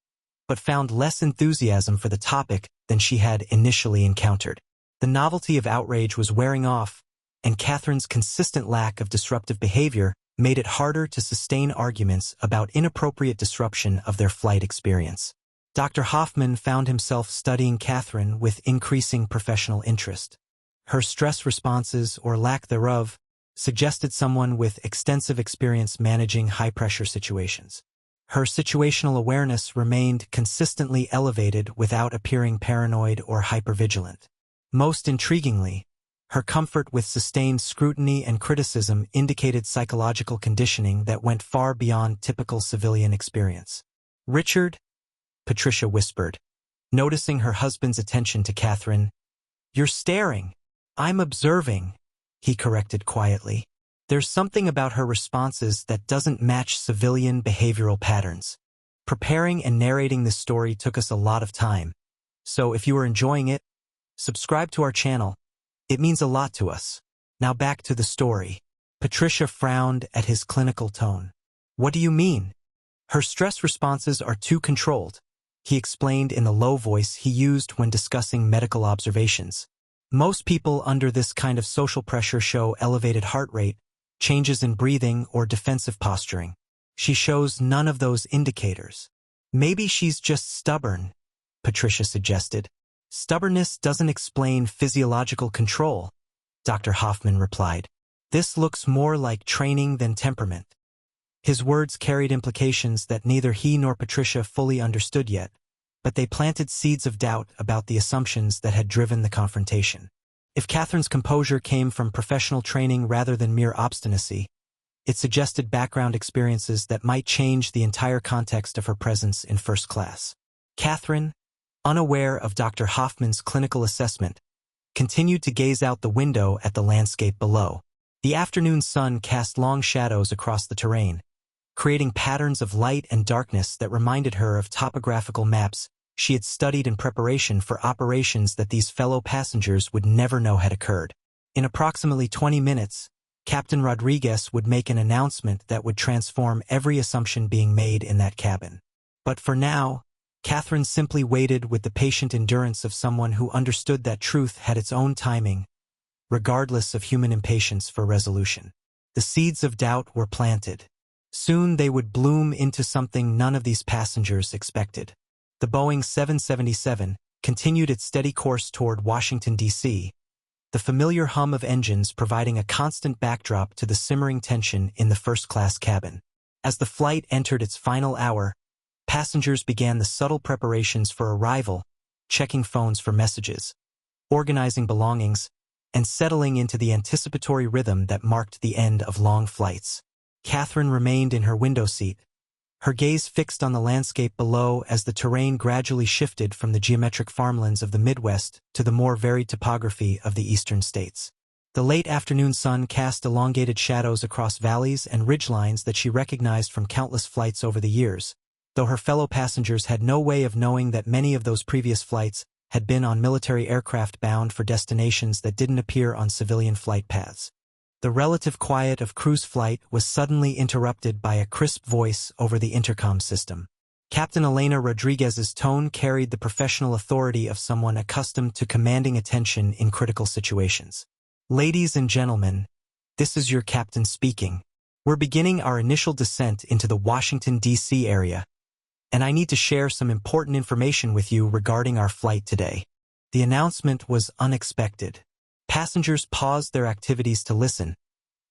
but found less enthusiasm for the topic than she had initially encountered. The novelty of outrage was wearing off, and Catherine's consistent lack of disruptive behavior made it harder to sustain arguments about inappropriate disruption of their flight experience. Dr. Hoffman found himself studying Catherine with increasing professional interest. Her stress responses, or lack thereof, suggested someone with extensive experience managing high-pressure situations. Her situational awareness remained consistently elevated without appearing paranoid or hypervigilant. Most intriguingly, her comfort with sustained scrutiny and criticism indicated psychological conditioning that went far beyond typical civilian experience. "Richard," Patricia whispered, Noticing her husband's attention to Catherine, "You're staring. I'm observing," he corrected quietly. There's something about her responses that doesn't match civilian behavioral patterns. Preparing and narrating this story took us a lot of time. So if you are enjoying it, subscribe to our channel. It means a lot to us. Now back to the story. Patricia frowned at his clinical tone. "What do you mean?" "Her stress responses are too controlled," he explained in the low voice he used when discussing medical observations. "Most people under this kind of social pressure show elevated heart rate, changes in breathing, or defensive posturing. She shows none of those indicators." "Maybe she's just stubborn," Patricia suggested. "Stubbornness doesn't explain physiological control," Dr. Hoffman replied. "This looks more like training than temperament." His words carried implications that neither he nor Patricia fully understood yet, but they planted seeds of doubt about the assumptions that had driven the confrontation. If Catherine's composure came from professional training rather than mere obstinacy, it suggested background experiences that might change the entire context of her presence in first class. Catherine, unaware of Dr. Hoffman's clinical assessment, continued to gaze out the window at the landscape below. The afternoon sun cast long shadows across the terrain, creating patterns of light and darkness that reminded her of topographical maps she had studied in preparation for operations that these fellow passengers would never know had occurred. In approximately 20 minutes, Captain Rodriguez would make an announcement that would transform every assumption being made in that cabin. But for now, Catherine simply waited with the patient endurance of someone who understood that truth had its own timing, regardless of human impatience for resolution. The seeds of doubt were planted. Soon they would bloom into something none of these passengers expected. The Boeing 777 continued its steady course toward Washington, D.C., the familiar hum of engines providing a constant backdrop to the simmering tension in the first-class cabin. As the flight entered its final hour, passengers began the subtle preparations for arrival, checking phones for messages, organizing belongings, and settling into the anticipatory rhythm that marked the end of long flights. Catherine remained in her window seat, her gaze fixed on the landscape below as the terrain gradually shifted from the geometric farmlands of the Midwest to the more varied topography of the eastern states. The late afternoon sun cast elongated shadows across valleys and ridgelines that she recognized from countless flights over the years, though her fellow passengers had no way of knowing that many of those previous flights had been on military aircraft bound for destinations that didn't appear on civilian flight paths. The relative quiet of cruise flight was suddenly interrupted by a crisp voice over the intercom system. Captain Elena Rodriguez's tone carried the professional authority of someone accustomed to commanding attention in critical situations. "Ladies and gentlemen, this is your captain speaking. We're beginning our initial descent into the Washington, D.C. area, and I need to share some important information with you regarding our flight today." The announcement was unexpected. Passengers paused their activities to listen,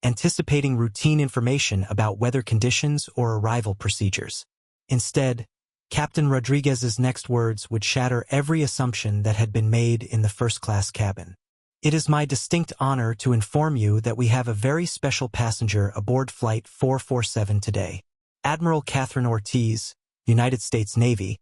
anticipating routine information about weather conditions or arrival procedures. Instead, Captain Rodriguez's next words would shatter every assumption that had been made in the first-class cabin. "It is my distinct honor to inform you that we have a very special passenger aboard Flight 447 today. Admiral Catherine Ortiz, United States Navy,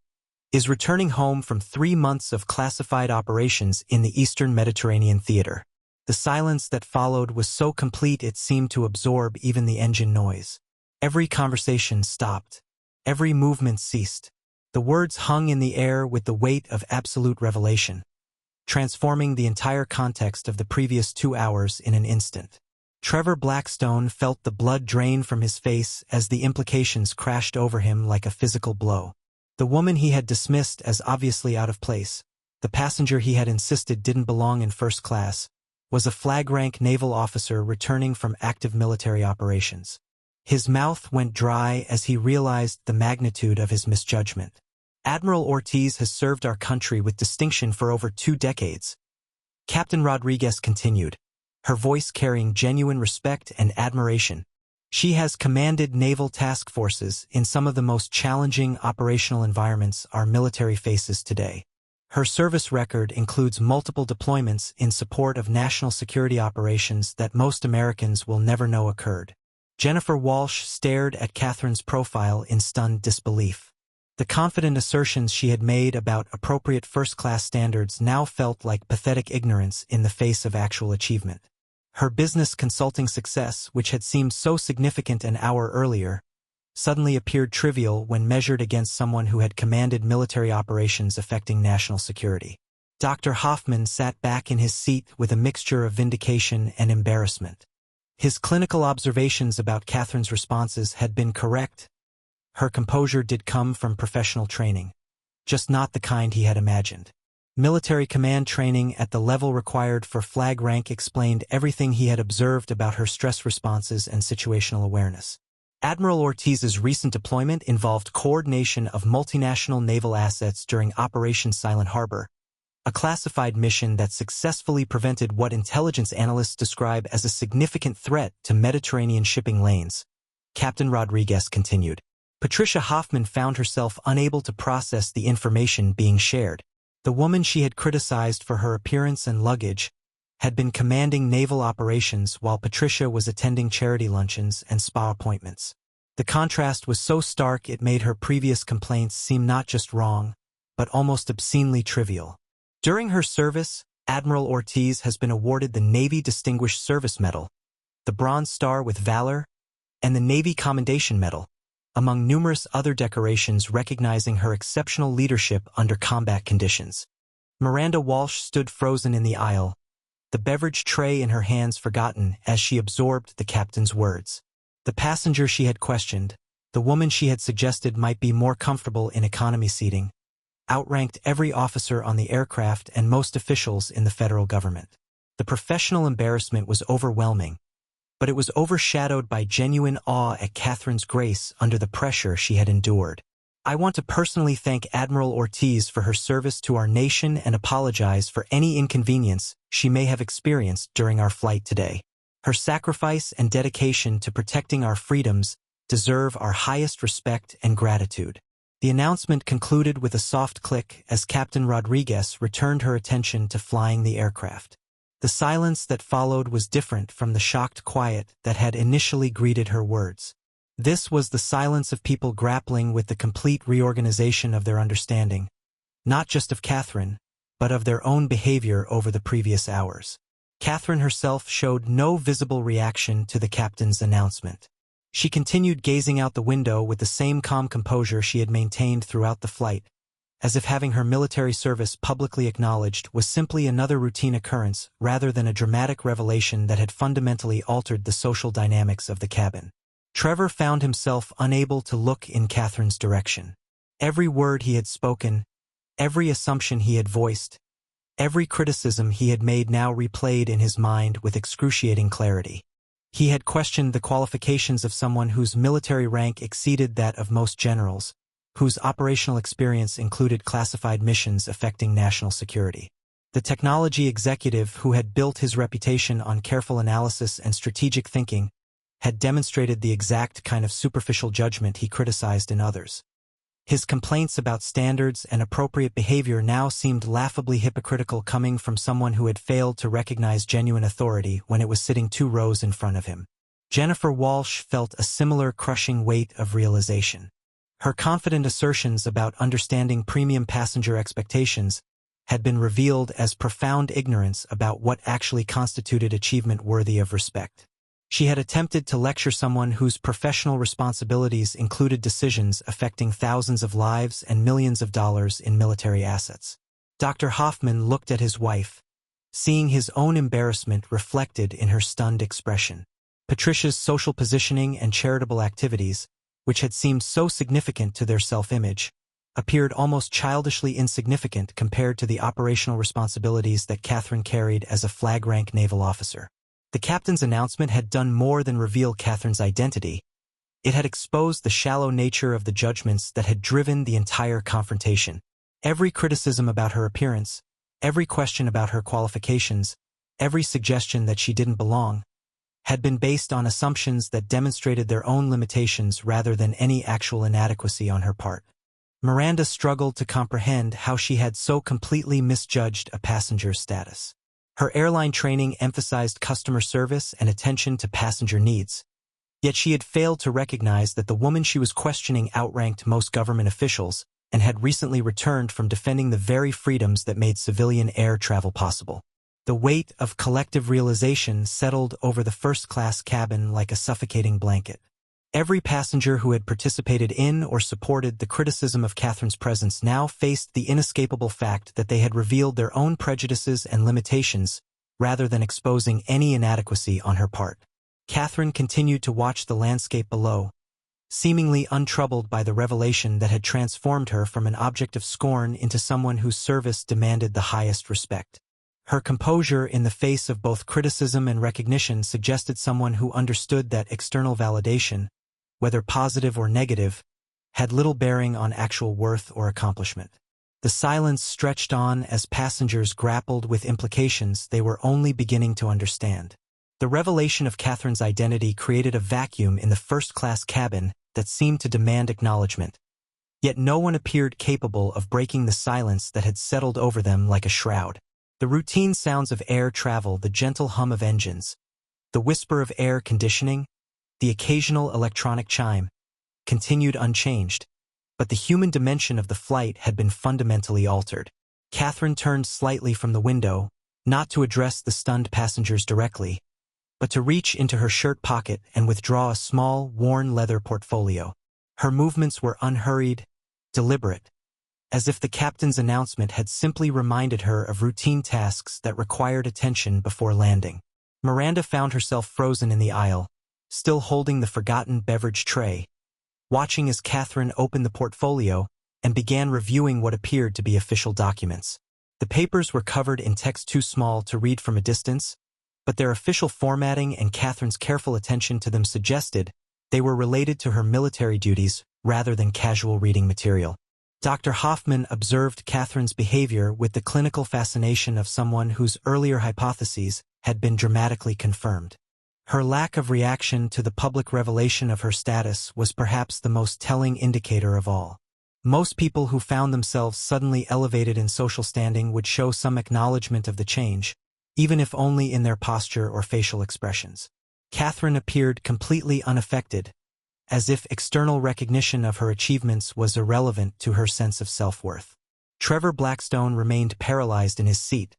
is returning home from 3 months of classified operations in the Eastern Mediterranean theater." The silence that followed was so complete it seemed to absorb even the engine noise. Every conversation stopped. Every movement ceased. The words hung in the air with the weight of absolute revelation, transforming the entire context of the previous 2 hours in an instant. Trevor Blackstone felt the blood drain from his face as the implications crashed over him like a physical blow. The woman he had dismissed as obviously out of place, the passenger he had insisted didn't belong in first class, was a flag-rank naval officer returning from active military operations. His mouth went dry as he realized the magnitude of his misjudgment. "Admiral Ortiz has served our country with distinction for over 2 decades. Captain Rodriguez continued, her voice carrying genuine respect and admiration. "She has commanded naval task forces in some of the most challenging operational environments our military faces today. Her service record includes multiple deployments in support of national security operations that most Americans will never know occurred." Jennifer Walsh stared at Catherine's profile in stunned disbelief. The confident assertions she had made about appropriate first-class standards now felt like pathetic ignorance in the face of actual achievement. Her business consulting success, which had seemed so significant an hour earlier, suddenly appeared trivial when measured against someone who had commanded military operations affecting national security. Dr. Hoffman sat back in his seat with a mixture of vindication and embarrassment. His clinical observations about Catherine's responses had been correct. Her composure did come from professional training, just not the kind he had imagined. Military command training at the level required for flag rank explained everything he had observed about her stress responses and situational awareness. Admiral Ortiz's recent deployment involved coordination of multinational naval assets during Operation Silent Harbor, a classified mission that successfully prevented what intelligence analysts describe as a significant threat to Mediterranean shipping lanes. Captain Rodriguez continued. Patricia Hoffman found herself unable to process the information being shared. The woman she had criticized for her appearance and luggage had been commanding naval operations while Patricia was attending charity luncheons and spa appointments. The contrast was so stark it made her previous complaints seem not just wrong, but almost obscenely trivial. During her service, Admiral Ortiz has been awarded the Navy Distinguished Service Medal, the Bronze Star with Valor, and the Navy Commendation Medal, among numerous other decorations recognizing her exceptional leadership under combat conditions. Miranda Walsh stood frozen in the aisle, the beverage tray in her hands forgotten as she absorbed the captain's words. The passenger she had questioned, the woman she had suggested might be more comfortable in economy seating, outranked every officer on the aircraft and most officials in the federal government. The professional embarrassment was overwhelming, but it was overshadowed by genuine awe at Catherine's grace under the pressure she had endured. I want to personally thank Admiral Ortiz for her service to our nation and apologize for any inconvenience she may have experienced during our flight today. Her sacrifice and dedication to protecting our freedoms deserve our highest respect and gratitude. The announcement concluded with a soft click as Captain Rodriguez returned her attention to flying the aircraft. The silence that followed was different from the shocked quiet that had initially greeted her words. This was the silence of people grappling with the complete reorganization of their understanding, not just of Catherine, but of their own behavior over the previous hours. Catherine herself showed no visible reaction to the captain's announcement. She continued gazing out the window with the same calm composure she had maintained throughout the flight, as if having her military service publicly acknowledged was simply another routine occurrence rather than a dramatic revelation that had fundamentally altered the social dynamics of the cabin. Trevor found himself unable to look in Catherine's direction. Every word he had spoken, every assumption he had voiced, every criticism he had made now replayed in his mind with excruciating clarity. He had questioned the qualifications of someone whose military rank exceeded that of most generals, whose operational experience included classified missions affecting national security. The technology executive who had built his reputation on careful analysis and strategic thinking had demonstrated the exact kind of superficial judgment he criticized in others. His complaints about standards and appropriate behavior now seemed laughably hypocritical coming from someone who had failed to recognize genuine authority when it was sitting 2 rows in front of him. Jennifer Walsh felt a similar crushing weight of realization. Her confident assertions about understanding premium passenger expectations had been revealed as profound ignorance about what actually constituted achievement worthy of respect. She had attempted to lecture someone whose professional responsibilities included decisions affecting thousands of lives and millions of dollars in military assets. Dr. Hoffman looked at his wife, seeing his own embarrassment reflected in her stunned expression. Patricia's social positioning and charitable activities, which had seemed so significant to their self-image, appeared almost childishly insignificant compared to the operational responsibilities that Catherine carried as a flag-rank naval officer. The captain's announcement had done more than reveal Catherine's identity. It had exposed the shallow nature of the judgments that had driven the entire confrontation. Every criticism about her appearance, every question about her qualifications, every suggestion that she didn't belong, had been based on assumptions that demonstrated their own limitations rather than any actual inadequacy on her part. Miranda struggled to comprehend how she had so completely misjudged a passenger's status. Her airline training emphasized customer service and attention to passenger needs, Yet she had failed to recognize that the woman she was questioning outranked most government officials and had recently returned from defending the very freedoms that made civilian air travel possible. The weight of collective realization settled over the first-class cabin like a suffocating blanket. Every passenger who had participated in or supported the criticism of Catherine's presence now faced the inescapable fact that they had revealed their own prejudices and limitations rather than exposing any inadequacy on her part. Catherine continued to watch the landscape below, seemingly untroubled by the revelation that had transformed her from an object of scorn into someone whose service demanded the highest respect. Her composure in the face of both criticism and recognition suggested someone who understood that external validation, whether positive or negative, had little bearing on actual worth or accomplishment. The silence stretched on as passengers grappled with implications they were only beginning to understand. The revelation of Catherine's identity created a vacuum in the first-class cabin that seemed to demand acknowledgement. Yet no one appeared capable of breaking the silence that had settled over them like a shroud. The routine sounds of air travel, the gentle hum of engines, the whisper of air conditioning, the occasional electronic chime, continued unchanged, but the human dimension of the flight had been fundamentally altered. Catherine turned slightly from the window, not to address the stunned passengers directly, but to reach into her shirt pocket and withdraw a small, worn leather portfolio. Her movements were unhurried, deliberate, as if the captain's announcement had simply reminded her of routine tasks that required attention before landing. Miranda found herself frozen in the aisle, still holding the forgotten beverage tray, watching as Catherine opened the portfolio and began reviewing what appeared to be official documents. The papers were covered in text too small to read from a distance, but their official formatting and Catherine's careful attention to them suggested they were related to her military duties rather than casual reading material. Dr. Hoffman observed Catherine's behavior with the clinical fascination of someone whose earlier hypotheses had been dramatically confirmed. Her lack of reaction to the public revelation of her status was perhaps the most telling indicator of all. Most people who found themselves suddenly elevated in social standing would show some acknowledgement of the change, even if only in their posture or facial expressions. Catherine appeared completely unaffected, as if external recognition of her achievements was irrelevant to her sense of self-worth. Trevor Blackstone remained paralyzed in his seat,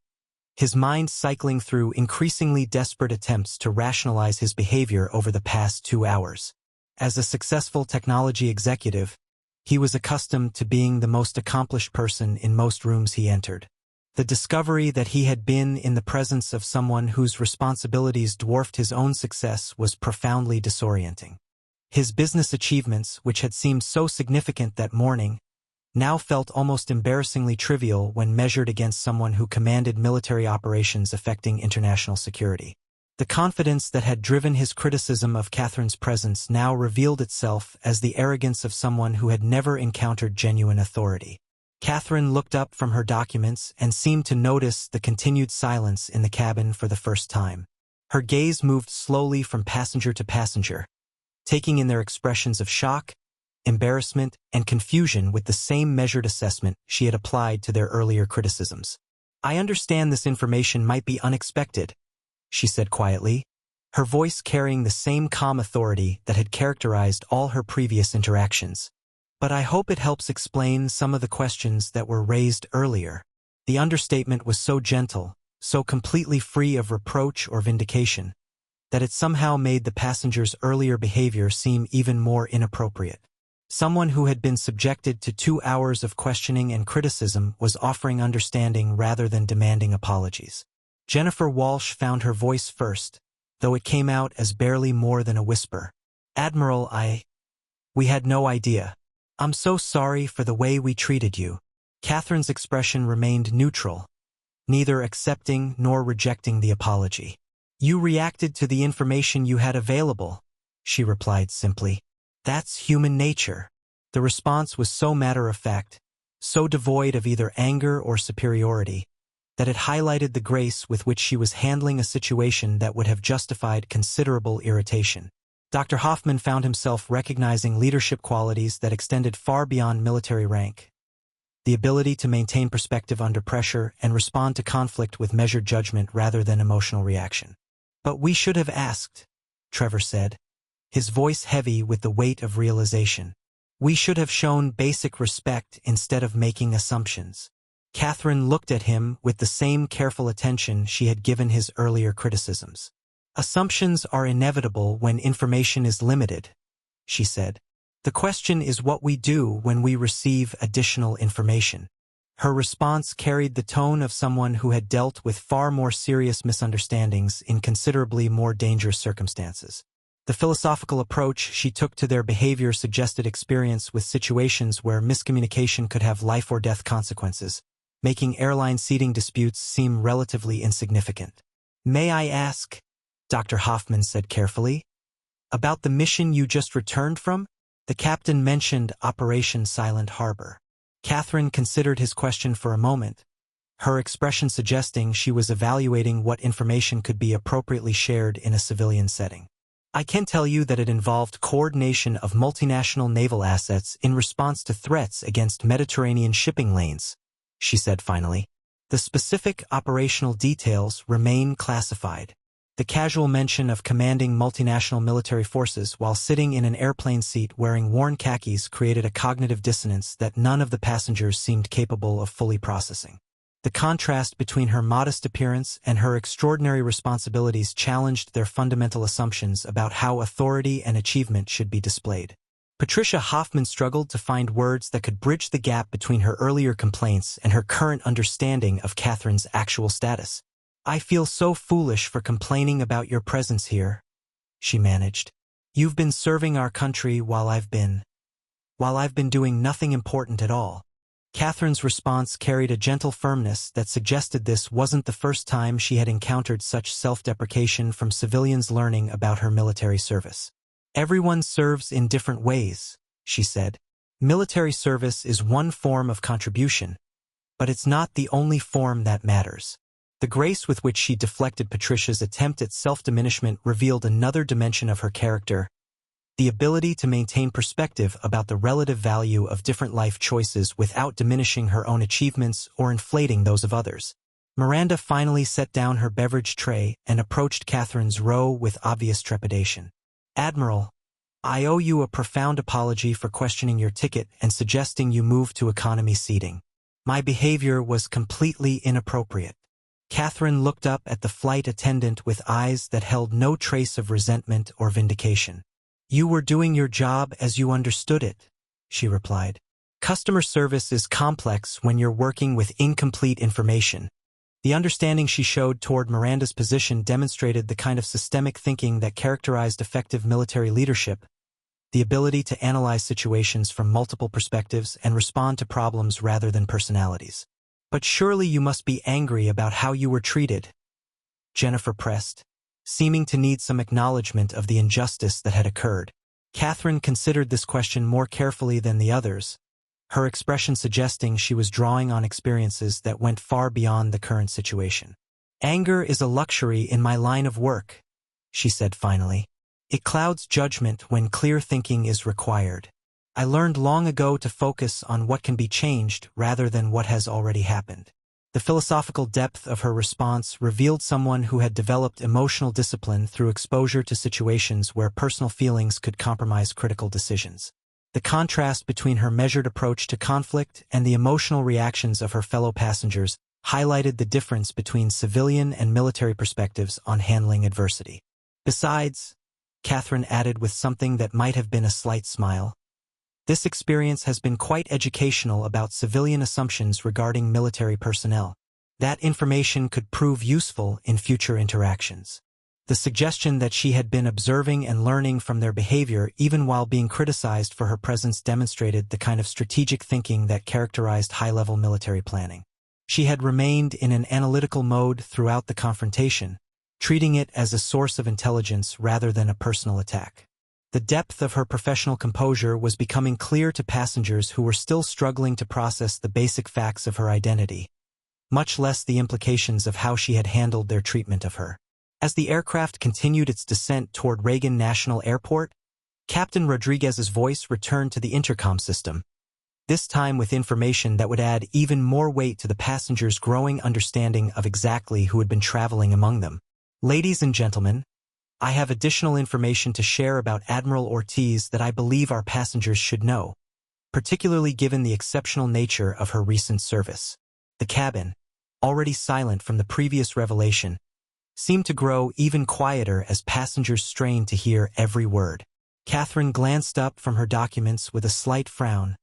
his mind cycling through increasingly desperate attempts to rationalize his behavior over the past 2 hours. As a successful technology executive, he was accustomed to being the most accomplished person in most rooms he entered. The discovery that he had been in the presence of someone whose responsibilities dwarfed his own success was profoundly disorienting. His business achievements, which had seemed so significant that morning, now felt almost embarrassingly trivial when measured against someone who commanded military operations affecting international security. The confidence that had driven his criticism of Catherine's presence now revealed itself as the arrogance of someone who had never encountered genuine authority. Catherine looked up from her documents and seemed to notice the continued silence in the cabin for the first time. Her gaze moved slowly from passenger to passenger, taking in their expressions of shock, embarrassment, and confusion with the same measured assessment she had applied to their earlier criticisms. "I understand this information might be unexpected," she said quietly, her voice carrying the same calm authority that had characterized all her previous interactions. "But I hope it helps explain some of the questions that were raised earlier." The understatement was so gentle, so completely free of reproach or vindication, that it somehow made the passenger's earlier behavior seem even more inappropriate. Someone who had been subjected to 2 hours of questioning and criticism was offering understanding rather than demanding apologies. Jennifer Walsh found her voice first, though it came out as barely more than a whisper. "Admiral, we had no idea. I'm so sorry for the way we treated you." Catherine's expression remained neutral, neither accepting nor rejecting the apology. "You reacted to the information you had available," she replied simply. "That's human nature." The response was so matter-of-fact, so devoid of either anger or superiority, that it highlighted the grace with which she was handling a situation that would have justified considerable irritation. Dr. Hoffman found himself recognizing leadership qualities that extended far beyond military rank. The ability to maintain perspective under pressure and respond to conflict with measured judgment rather than emotional reaction. "But we should have asked," Trevor said, his voice heavy with the weight of realization. "We should have shown basic respect instead of making assumptions." Catherine looked at him with the same careful attention she had given his earlier criticisms. "Assumptions are inevitable when information is limited," she said. "The question is what we do when we receive additional information." Her response carried the tone of someone who had dealt with far more serious misunderstandings in considerably more dangerous circumstances. The philosophical approach she took to their behavior suggested experience with situations where miscommunication could have life or death consequences, making airline seating disputes seem relatively insignificant. "May I ask," Dr. Hoffman said carefully, "about the mission you just returned from?" The captain mentioned Operation Silent Harbor. Catherine considered his question for a moment, her expression suggesting she was evaluating what information could be appropriately shared in a civilian setting. "I can tell you that it involved coordination of multinational naval assets in response to threats against Mediterranean shipping lanes," she said finally. "The specific operational details remain classified." The casual mention of commanding multinational military forces while sitting in an airplane seat wearing worn khakis created a cognitive dissonance that none of the passengers seemed capable of fully processing. The contrast between her modest appearance and her extraordinary responsibilities challenged their fundamental assumptions about how authority and achievement should be displayed. Patricia Hoffman struggled to find words that could bridge the gap between her earlier complaints and her current understanding of Catherine's actual status. "I feel so foolish for complaining about your presence here," she managed. "You've been serving our country while I've been doing nothing important at all." Catherine's response carried a gentle firmness that suggested this wasn't the first time she had encountered such self-deprecation from civilians learning about her military service. "Everyone serves in different ways," she said. "Military service is one form of contribution, but it's not the only form that matters." The grace with which she deflected Patricia's attempt at self-diminishment revealed another dimension of her character, the ability to maintain perspective about the relative value of different life choices without diminishing her own achievements or inflating those of others. Miranda finally set down her beverage tray and approached Catherine's row with obvious trepidation. "Admiral, I owe you a profound apology for questioning your ticket and suggesting you move to economy seating. My behavior was completely inappropriate." Catherine looked up at the flight attendant with eyes that held no trace of resentment or vindication. "You were doing your job as you understood it," she replied. "Customer service is complex when you're working with incomplete information." The understanding she showed toward Miranda's position demonstrated the kind of systemic thinking that characterized effective military leadership, the ability to analyze situations from multiple perspectives and respond to problems rather than personalities. "But surely you must be angry about how you were treated," Jennifer pressed, seeming to need some acknowledgement of the injustice that had occurred. Catherine considered this question more carefully than the others, her expression suggesting she was drawing on experiences that went far beyond the current situation. "Anger is a luxury in my line of work," she said finally. "It clouds judgment when clear thinking is required. I learned long ago to focus on what can be changed rather than what has already happened." The philosophical depth of her response revealed someone who had developed emotional discipline through exposure to situations where personal feelings could compromise critical decisions. The contrast between her measured approach to conflict and the emotional reactions of her fellow passengers highlighted the difference between civilian and military perspectives on handling adversity. "Besides," Catherine added with something that might have been a slight smile, "this experience has been quite educational about civilian assumptions regarding military personnel. That information could prove useful in future interactions." The suggestion that she had been observing and learning from their behavior even while being criticized for her presence demonstrated the kind of strategic thinking that characterized high-level military planning. She had remained in an analytical mode throughout the confrontation, treating it as a source of intelligence rather than a personal attack. The depth of her professional composure was becoming clear to passengers who were still struggling to process the basic facts of her identity, much less the implications of how she had handled their treatment of her. As the aircraft continued its descent toward Reagan National Airport, Captain Rodriguez's voice returned to the intercom system, this time with information that would add even more weight to the passengers' growing understanding of exactly who had been traveling among them. "Ladies and gentlemen, I have additional information to share about Admiral Ortiz that I believe our passengers should know, particularly given the exceptional nature of her recent service. The cabin, already silent from the previous revelation, seemed to grow even quieter as passengers strained to hear every word. Catherine glanced up from her documents with a slight frown,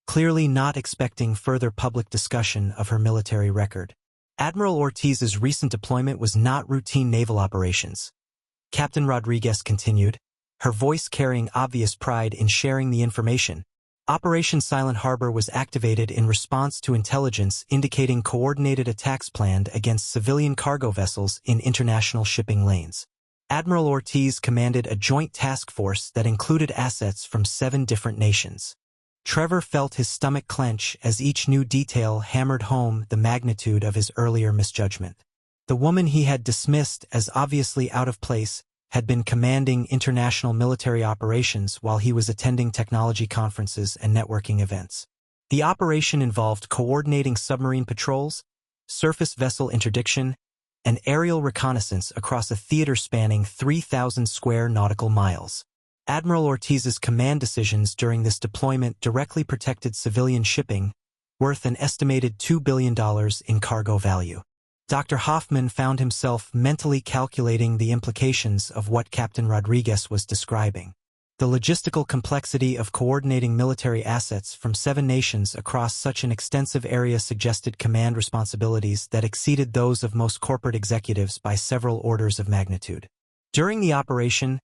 clearly not expecting further public discussion of her military record. Admiral Ortiz's recent deployment was not routine naval operations. Captain Rodriguez continued, her voice carrying obvious pride in sharing the information. Operation Silent Harbor was activated in response to intelligence indicating coordinated attacks planned against civilian cargo vessels in international shipping lanes. Admiral Ortiz commanded a joint task force that included assets from 7 different nations. Trevor felt his stomach clench as each new detail hammered home the magnitude of his earlier misjudgment. The woman he had dismissed as obviously out of place had been commanding international military operations while he was attending technology conferences and networking events. The operation involved coordinating submarine patrols, surface vessel interdiction, and aerial reconnaissance across a theater spanning 3,000 square nautical miles. Admiral Ortiz's command decisions during this deployment directly protected civilian shipping, worth an estimated $2 billion in cargo value. Dr. Hoffman found himself mentally calculating the implications of what Captain Rodriguez was describing. The logistical complexity of coordinating military assets from 7 nations across such an extensive area suggested command responsibilities that exceeded those of most corporate executives by several orders of magnitude. During the operation,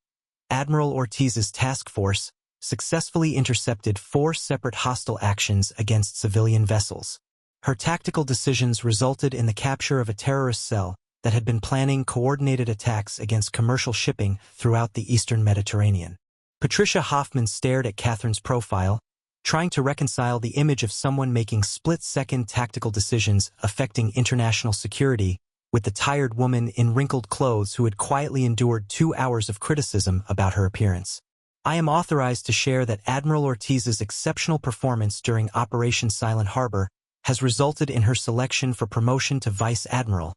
Admiral Ortiz's task force successfully intercepted 4 separate hostile actions against civilian vessels. Her tactical decisions resulted in the capture of a terrorist cell that had been planning coordinated attacks against commercial shipping throughout the eastern Mediterranean. Patricia Hoffman stared at Catherine's profile, trying to reconcile the image of someone making split-second tactical decisions affecting international security with the tired woman in wrinkled clothes who had quietly endured 2 hours of criticism about her appearance. I am authorized to share that Admiral Ortiz's exceptional performance during Operation Silent Harbor has resulted in her selection for promotion to Vice Admiral,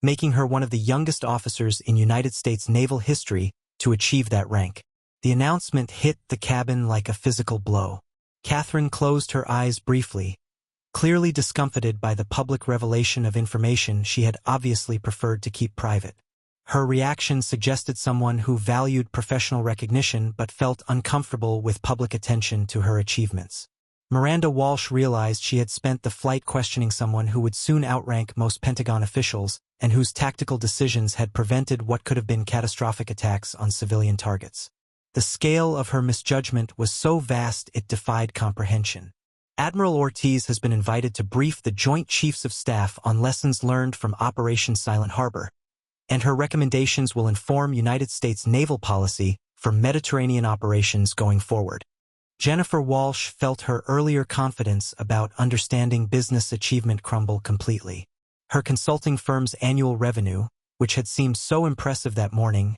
making her one of the youngest officers in United States naval history to achieve that rank. The announcement hit the cabin like a physical blow. Catherine closed her eyes briefly, clearly discomfited by the public revelation of information she had obviously preferred to keep private. Her reaction suggested someone who valued professional recognition but felt uncomfortable with public attention to her achievements. Miranda Walsh realized she had spent the flight questioning someone who would soon outrank most Pentagon officials and whose tactical decisions had prevented what could have been catastrophic attacks on civilian targets. The scale of her misjudgment was so vast it defied comprehension. Admiral Ortiz has been invited to brief the Joint Chiefs of Staff on lessons learned from Operation Silent Harbor, and her recommendations will inform United States naval policy for Mediterranean operations going forward. Jennifer Walsh felt her earlier confidence about understanding business achievement crumble completely. Her consulting firm's annual revenue, which had seemed so impressive that morning,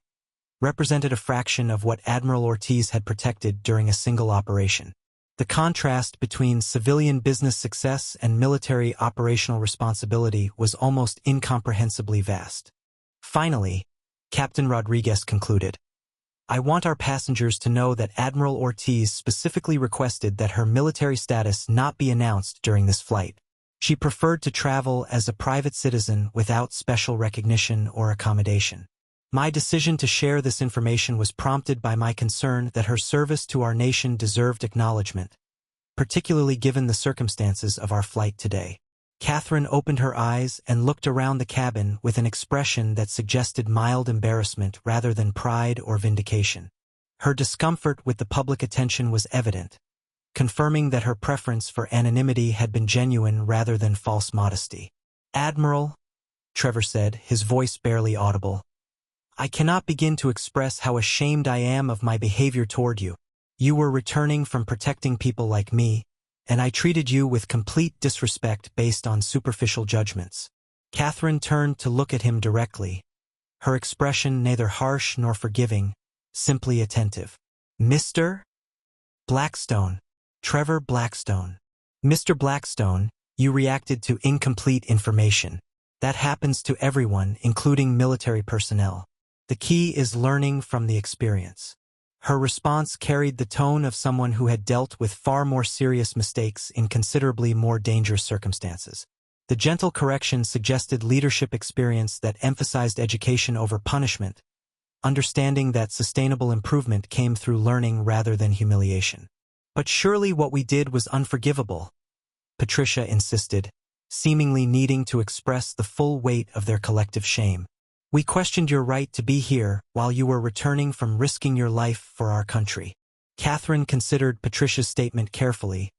represented a fraction of what Admiral Ortiz had protected during a single operation. The contrast between civilian business success and military operational responsibility was almost incomprehensibly vast. Finally, Captain Rodriguez concluded, I want our passengers to know that Admiral Ortiz specifically requested that her military status not be announced during this flight. She preferred to travel as a private citizen without special recognition or accommodation. My decision to share this information was prompted by my concern that her service to our nation deserved acknowledgement, particularly given the circumstances of our flight today. Catherine opened her eyes and looked around the cabin with an expression that suggested mild embarrassment rather than pride or vindication. Her discomfort with the public attention was evident, confirming that her preference for anonymity had been genuine rather than false modesty. Admiral, Trevor said, his voice barely audible, I cannot begin to express how ashamed I am of my behavior toward you. You were returning from protecting people like me, and I treated you with complete disrespect based on superficial judgments. Catherine turned to look at him directly, her expression neither harsh nor forgiving, simply attentive. Mr. Blackstone. Trevor Blackstone. Mr. Blackstone, you reacted to incomplete information. That happens to everyone, including military personnel. The key is learning from the experience. Her response carried the tone of someone who had dealt with far more serious mistakes in considerably more dangerous circumstances. The gentle correction suggested leadership experience that emphasized education over punishment, understanding that sustainable improvement came through learning rather than humiliation. But surely what we did was unforgivable, Patricia insisted, seemingly needing to express the full weight of their collective shame. We questioned your right to be here while you were returning from risking your life for our country. Catherine considered Patricia's statement carefully,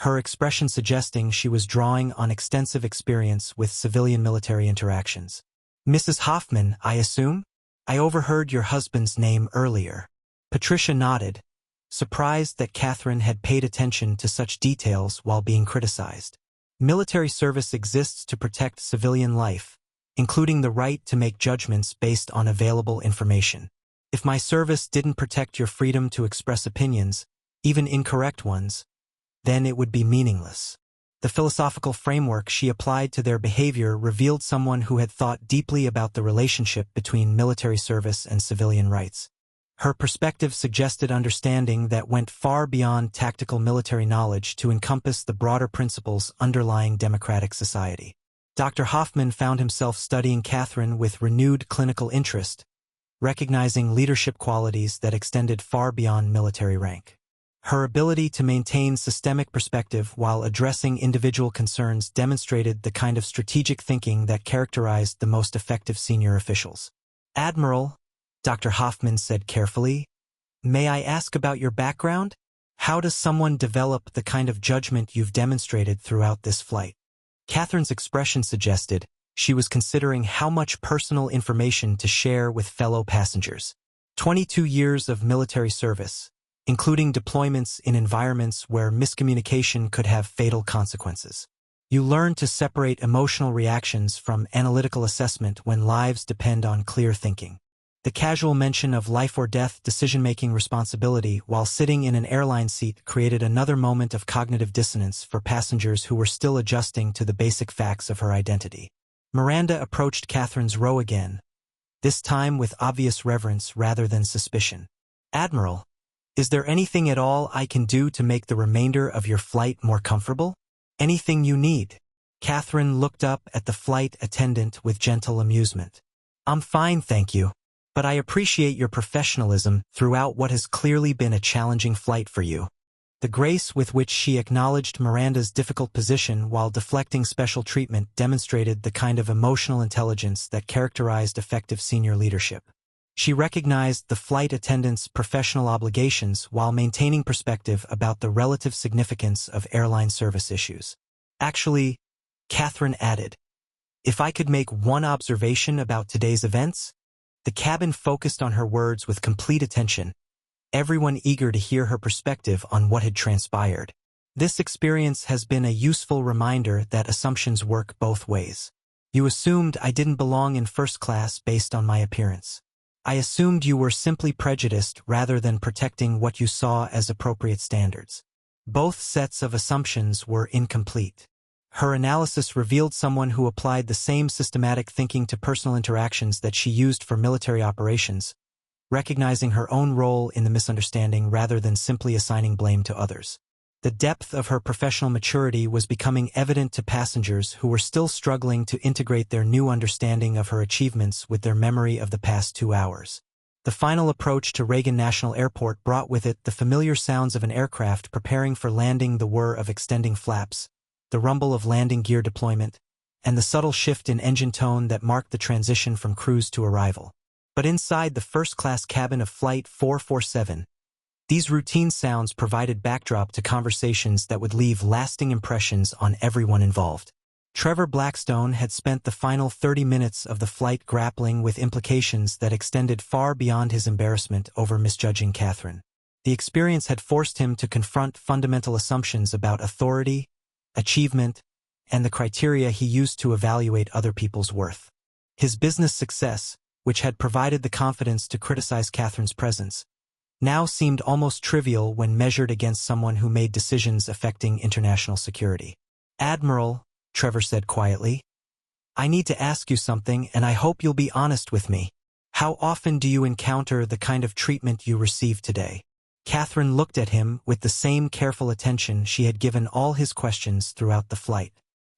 her expression suggesting she was drawing on extensive experience with civilian-military interactions. Mrs. Hoffman, I assume? I overheard your husband's name earlier. Patricia nodded, surprised that Catherine had paid attention to such details while being criticized. Military service exists to protect civilian life, including the right to make judgments based on available information. If my service didn't protect your freedom to express opinions, even incorrect ones, then it would be meaningless. The philosophical framework she applied to their behavior revealed someone who had thought deeply about the relationship between military service and civilian rights. Her perspective suggested understanding that went far beyond tactical military knowledge to encompass the broader principles underlying democratic society. Dr. Hoffman found himself studying Catherine with renewed clinical interest, recognizing leadership qualities that extended far beyond military rank. Her ability to maintain systemic perspective while addressing individual concerns demonstrated the kind of strategic thinking that characterized the most effective senior officials. Admiral, Dr. Hoffman said carefully, may I ask about your background? How does someone develop the kind of judgment you've demonstrated throughout this flight? Catherine's expression suggested she was considering how much personal information to share with fellow passengers. 22 years of military service, including deployments in environments where miscommunication could have fatal consequences. You learn to separate emotional reactions from analytical assessment when lives depend on clear thinking. The casual mention of life-or-death decision-making responsibility while sitting in an airline seat created another moment of cognitive dissonance for passengers who were still adjusting to the basic facts of her identity. Miranda approached Catherine's row again, this time with obvious reverence rather than suspicion. Admiral, is there anything at all I can do to make the remainder of your flight more comfortable? Anything you need? Catherine looked up at the flight attendant with gentle amusement. I'm fine, thank you. But I appreciate your professionalism throughout what has clearly been a challenging flight for you. The grace with which she acknowledged Miranda's difficult position while deflecting special treatment demonstrated the kind of emotional intelligence that characterized effective senior leadership. She recognized the flight attendant's professional obligations while maintaining perspective about the relative significance of airline service issues. Actually, Catherine added, if I could make one observation about today's events. The cabin focused on her words with complete attention, everyone eager to hear her perspective on what had transpired. This experience has been a useful reminder that assumptions work both ways. You assumed I didn't belong in first class based on my appearance. I assumed you were simply prejudiced rather than protecting what you saw as appropriate standards. Both sets of assumptions were incomplete. Her analysis revealed someone who applied the same systematic thinking to personal interactions that she used for military operations, recognizing her own role in the misunderstanding rather than simply assigning blame to others. The depth of her professional maturity was becoming evident to passengers who were still struggling to integrate their new understanding of her achievements with their memory of the past 2 hours. The final approach to Reagan National Airport brought with it the familiar sounds of an aircraft preparing for landing, the whir of extending flaps, the rumble of landing gear deployment, and the subtle shift in engine tone that marked the transition from cruise to arrival. But inside the first-class cabin of Flight 447, these routine sounds provided backdrop to conversations that would leave lasting impressions on everyone involved. Trevor Blackstone had spent the final 30 minutes of the flight grappling with implications that extended far beyond his embarrassment over misjudging Catherine. The experience had forced him to confront fundamental assumptions about authority, achievement, and the criteria he used to evaluate other people's worth. His business success, which had provided the confidence to criticize Catherine's presence, now seemed almost trivial when measured against someone who made decisions affecting international security. Admiral, Trevor said quietly, I need to ask you something and I hope you'll be honest with me. How often do you encounter the kind of treatment you received today? Catherine looked at him with the same careful attention she had given all his questions throughout the flight.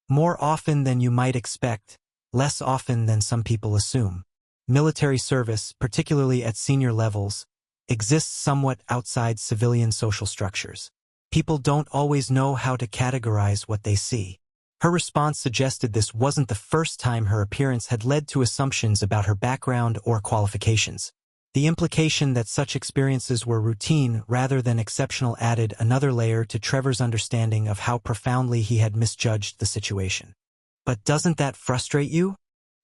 More often than you might expect, less often than some people assume. Military service, particularly at senior levels, exists somewhat outside civilian social structures. People don't always know how to categorize what they see. Her response suggested this wasn't the first time her appearance had led to assumptions about her background or qualifications. The implication that such experiences were routine rather than exceptional added another layer to Trevor's understanding of how profoundly he had misjudged the situation. "But doesn't that frustrate you?"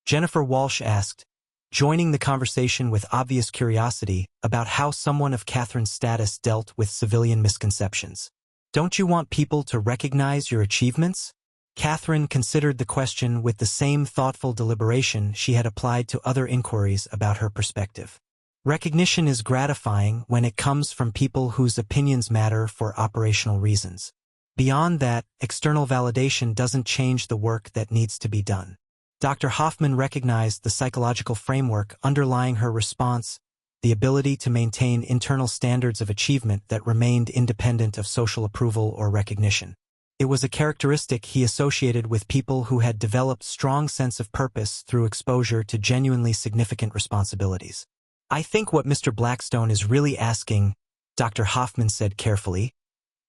Jennifer Walsh asked, joining the conversation with obvious curiosity about how someone of Catherine's status dealt with civilian misconceptions. "Don't you want people to recognize your achievements?" Catherine considered the question with the same thoughtful deliberation she had applied to other inquiries about her perspective. Recognition is gratifying when it comes from people whose opinions matter for operational reasons. Beyond that, external validation doesn't change the work that needs to be done. Dr. Hoffman recognized the psychological framework underlying her response, the ability to maintain internal standards of achievement that remained independent of social approval or recognition. It was a characteristic he associated with people who had developed strong sense of purpose through exposure to genuinely significant responsibilities. "I think what Mr. Blackstone is really asking," Dr. Hoffman said carefully,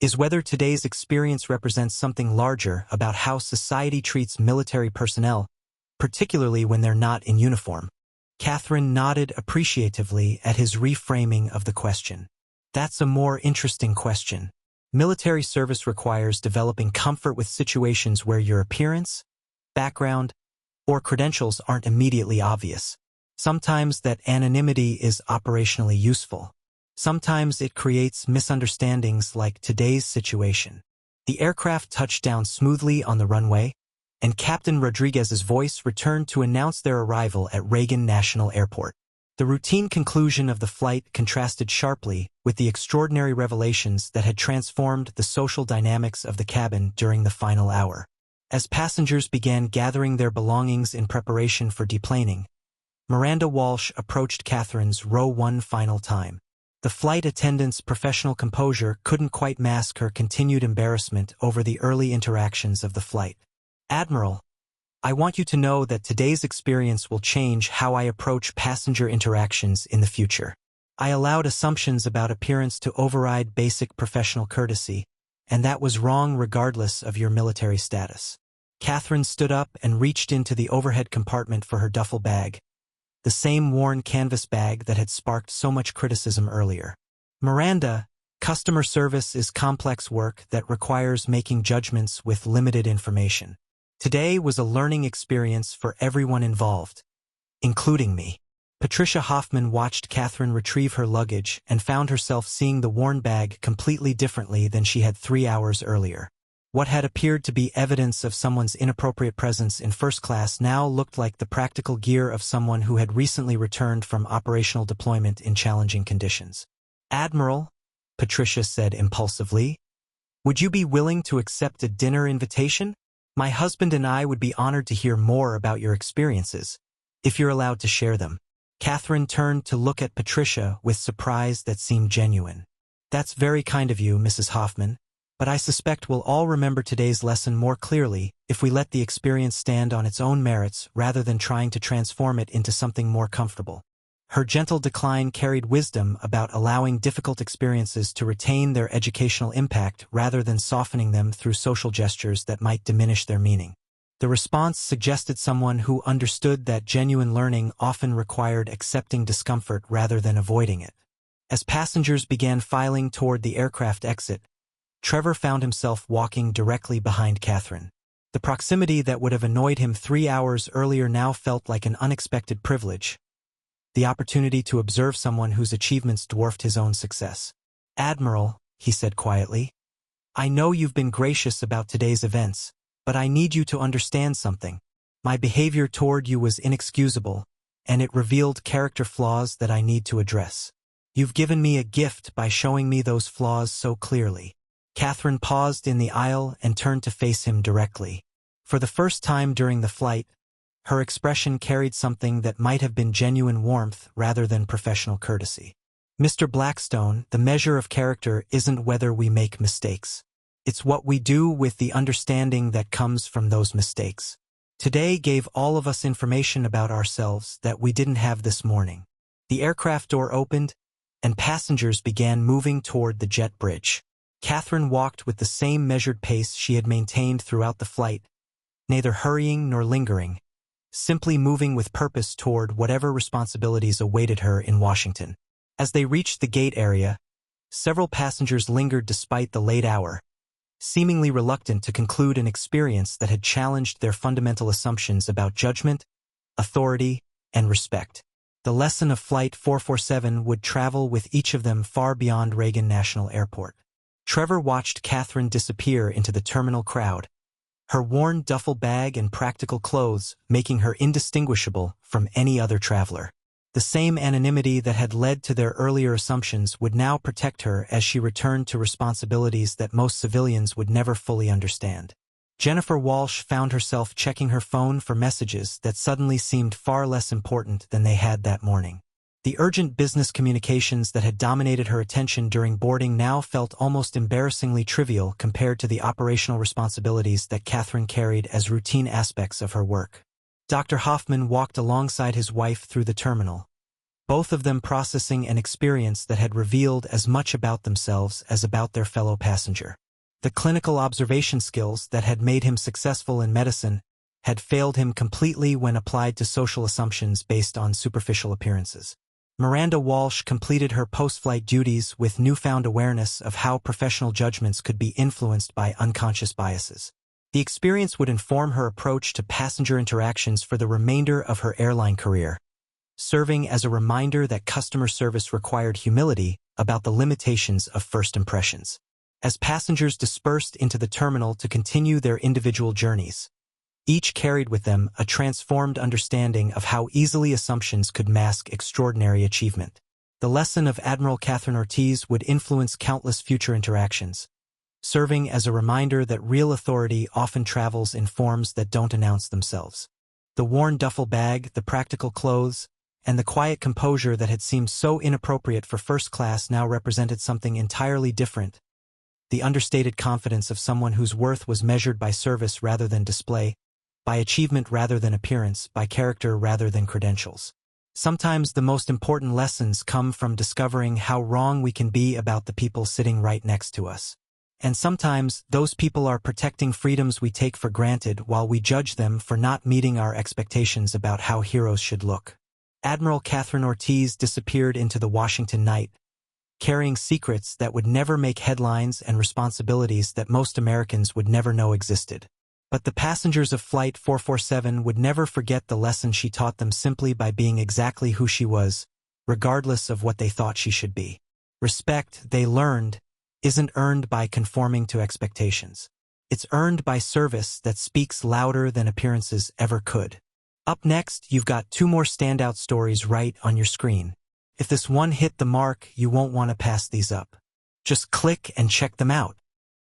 "is whether today's experience represents something larger about how society treats military personnel, particularly when they're not in uniform." Catherine nodded appreciatively at his reframing of the question. "That's a more interesting question. Military service requires developing comfort with situations where your appearance, background, or credentials aren't immediately obvious. Sometimes that anonymity is operationally useful. Sometimes it creates misunderstandings like today's situation." The aircraft touched down smoothly on the runway, and Captain Rodriguez's voice returned to announce their arrival at Reagan National Airport. The routine conclusion of the flight contrasted sharply with the extraordinary revelations that had transformed the social dynamics of the cabin during the final hour. As passengers began gathering their belongings in preparation for deplaning, Miranda Walsh approached Catherine's row one final time. The flight attendant's professional composure couldn't quite mask her continued embarrassment over the early interactions of the flight. "Admiral, I want you to know that today's experience will change how I approach passenger interactions in the future. I allowed assumptions about appearance to override basic professional courtesy, and that was wrong regardless of your military status." Catherine stood up and reached into the overhead compartment for her duffel bag, the same worn canvas bag that had sparked so much criticism earlier. "Miranda, customer service is complex work that requires making judgments with limited information. Today was a learning experience for everyone involved, including me." Patricia Hoffman watched Catherine retrieve her luggage and found herself seeing the worn bag completely differently than she had 3 hours earlier. What had appeared to be evidence of someone's inappropriate presence in first class now looked like the practical gear of someone who had recently returned from operational deployment in challenging conditions. "Admiral," Patricia said impulsively, "would you be willing to accept a dinner invitation? My husband and I would be honored to hear more about your experiences, if you're allowed to share them." Catherine turned to look at Patricia with surprise that seemed genuine. "That's very kind of you, Mrs. Hoffman, but I suspect we'll all remember today's lesson more clearly if we let the experience stand on its own merits rather than trying to transform it into something more comfortable." Her gentle decline carried wisdom about allowing difficult experiences to retain their educational impact rather than softening them through social gestures that might diminish their meaning. The response suggested someone who understood that genuine learning often required accepting discomfort rather than avoiding it. As passengers began filing toward the aircraft exit, Trevor found himself walking directly behind Catherine. The proximity that would have annoyed him 3 hours earlier now felt like an unexpected privilege, the opportunity to observe someone whose achievements dwarfed his own success. "Admiral," he said quietly, "I know you've been gracious about today's events, but I need you to understand something. My behavior toward you was inexcusable, and it revealed character flaws that I need to address. You've given me a gift by showing me those flaws so clearly." Catherine paused in the aisle and turned to face him directly. For the first time during the flight, Her expression carried something that might have been genuine warmth rather than professional courtesy. Mr. Blackstone, the measure of character isn't whether we make mistakes. It's what we do with the understanding that comes from those mistakes. Today gave all of us information about ourselves that we didn't have this morning. The aircraft door opened, and passengers began moving toward the jet bridge. Catherine walked with the same measured pace she had maintained throughout the flight, neither hurrying nor lingering, simply moving with purpose toward whatever responsibilities awaited her in Washington. As they reached the gate area, several passengers lingered despite the late hour, seemingly reluctant to conclude an experience that had challenged their fundamental assumptions about judgment, authority, and respect. The lesson of Flight 447 would travel with each of them far beyond Reagan National Airport. Trevor watched Catherine disappear into the terminal crowd, her worn duffel bag and practical clothes making her indistinguishable from any other traveler. The same anonymity that had led to their earlier assumptions would now protect her as she returned to responsibilities that most civilians would never fully understand. Jennifer Walsh found herself checking her phone for messages that suddenly seemed far less important than they had that morning. The urgent business communications that had dominated her attention during boarding now felt almost embarrassingly trivial compared to the operational responsibilities that Catherine carried as routine aspects of her work. Dr. Hoffman walked alongside his wife through the terminal, both of them processing an experience that had revealed as much about themselves as about their fellow passenger. The clinical observation skills that had made him successful in medicine had failed him completely when applied to social assumptions based on superficial appearances. Miranda Walsh completed her post-flight duties with newfound awareness of how professional judgments could be influenced by unconscious biases. The experience would inform her approach to passenger interactions for the remainder of her airline career, serving as a reminder that customer service required humility about the limitations of first impressions. As passengers dispersed into the terminal to continue their individual journeys, each carried with them a transformed understanding of how easily assumptions could mask extraordinary achievement. The lesson of Admiral Catherine Ortiz would influence countless future interactions, serving as a reminder that real authority often travels in forms that don't announce themselves. The worn duffel bag, the practical clothes, and the quiet composure that had seemed so inappropriate for first class now represented something entirely different. The understated confidence of someone whose worth was measured by service rather than display, by achievement rather than appearance, by character rather than credentials. Sometimes the most important lessons come from discovering how wrong we can be about the people sitting right next to us. And sometimes those people are protecting freedoms we take for granted while we judge them for not meeting our expectations about how heroes should look. Admiral Catherine Ortiz disappeared into the Washington night, carrying secrets that would never make headlines and responsibilities that most Americans would never know existed. But the passengers of Flight 447 would never forget the lesson she taught them simply by being exactly who she was, regardless of what they thought she should be. Respect, they learned, isn't earned by conforming to expectations. It's earned by service that speaks louder than appearances ever could. Up next, you've got two more standout stories right on your screen. If this one hit the mark, you won't want to pass these up. Just click and check them out.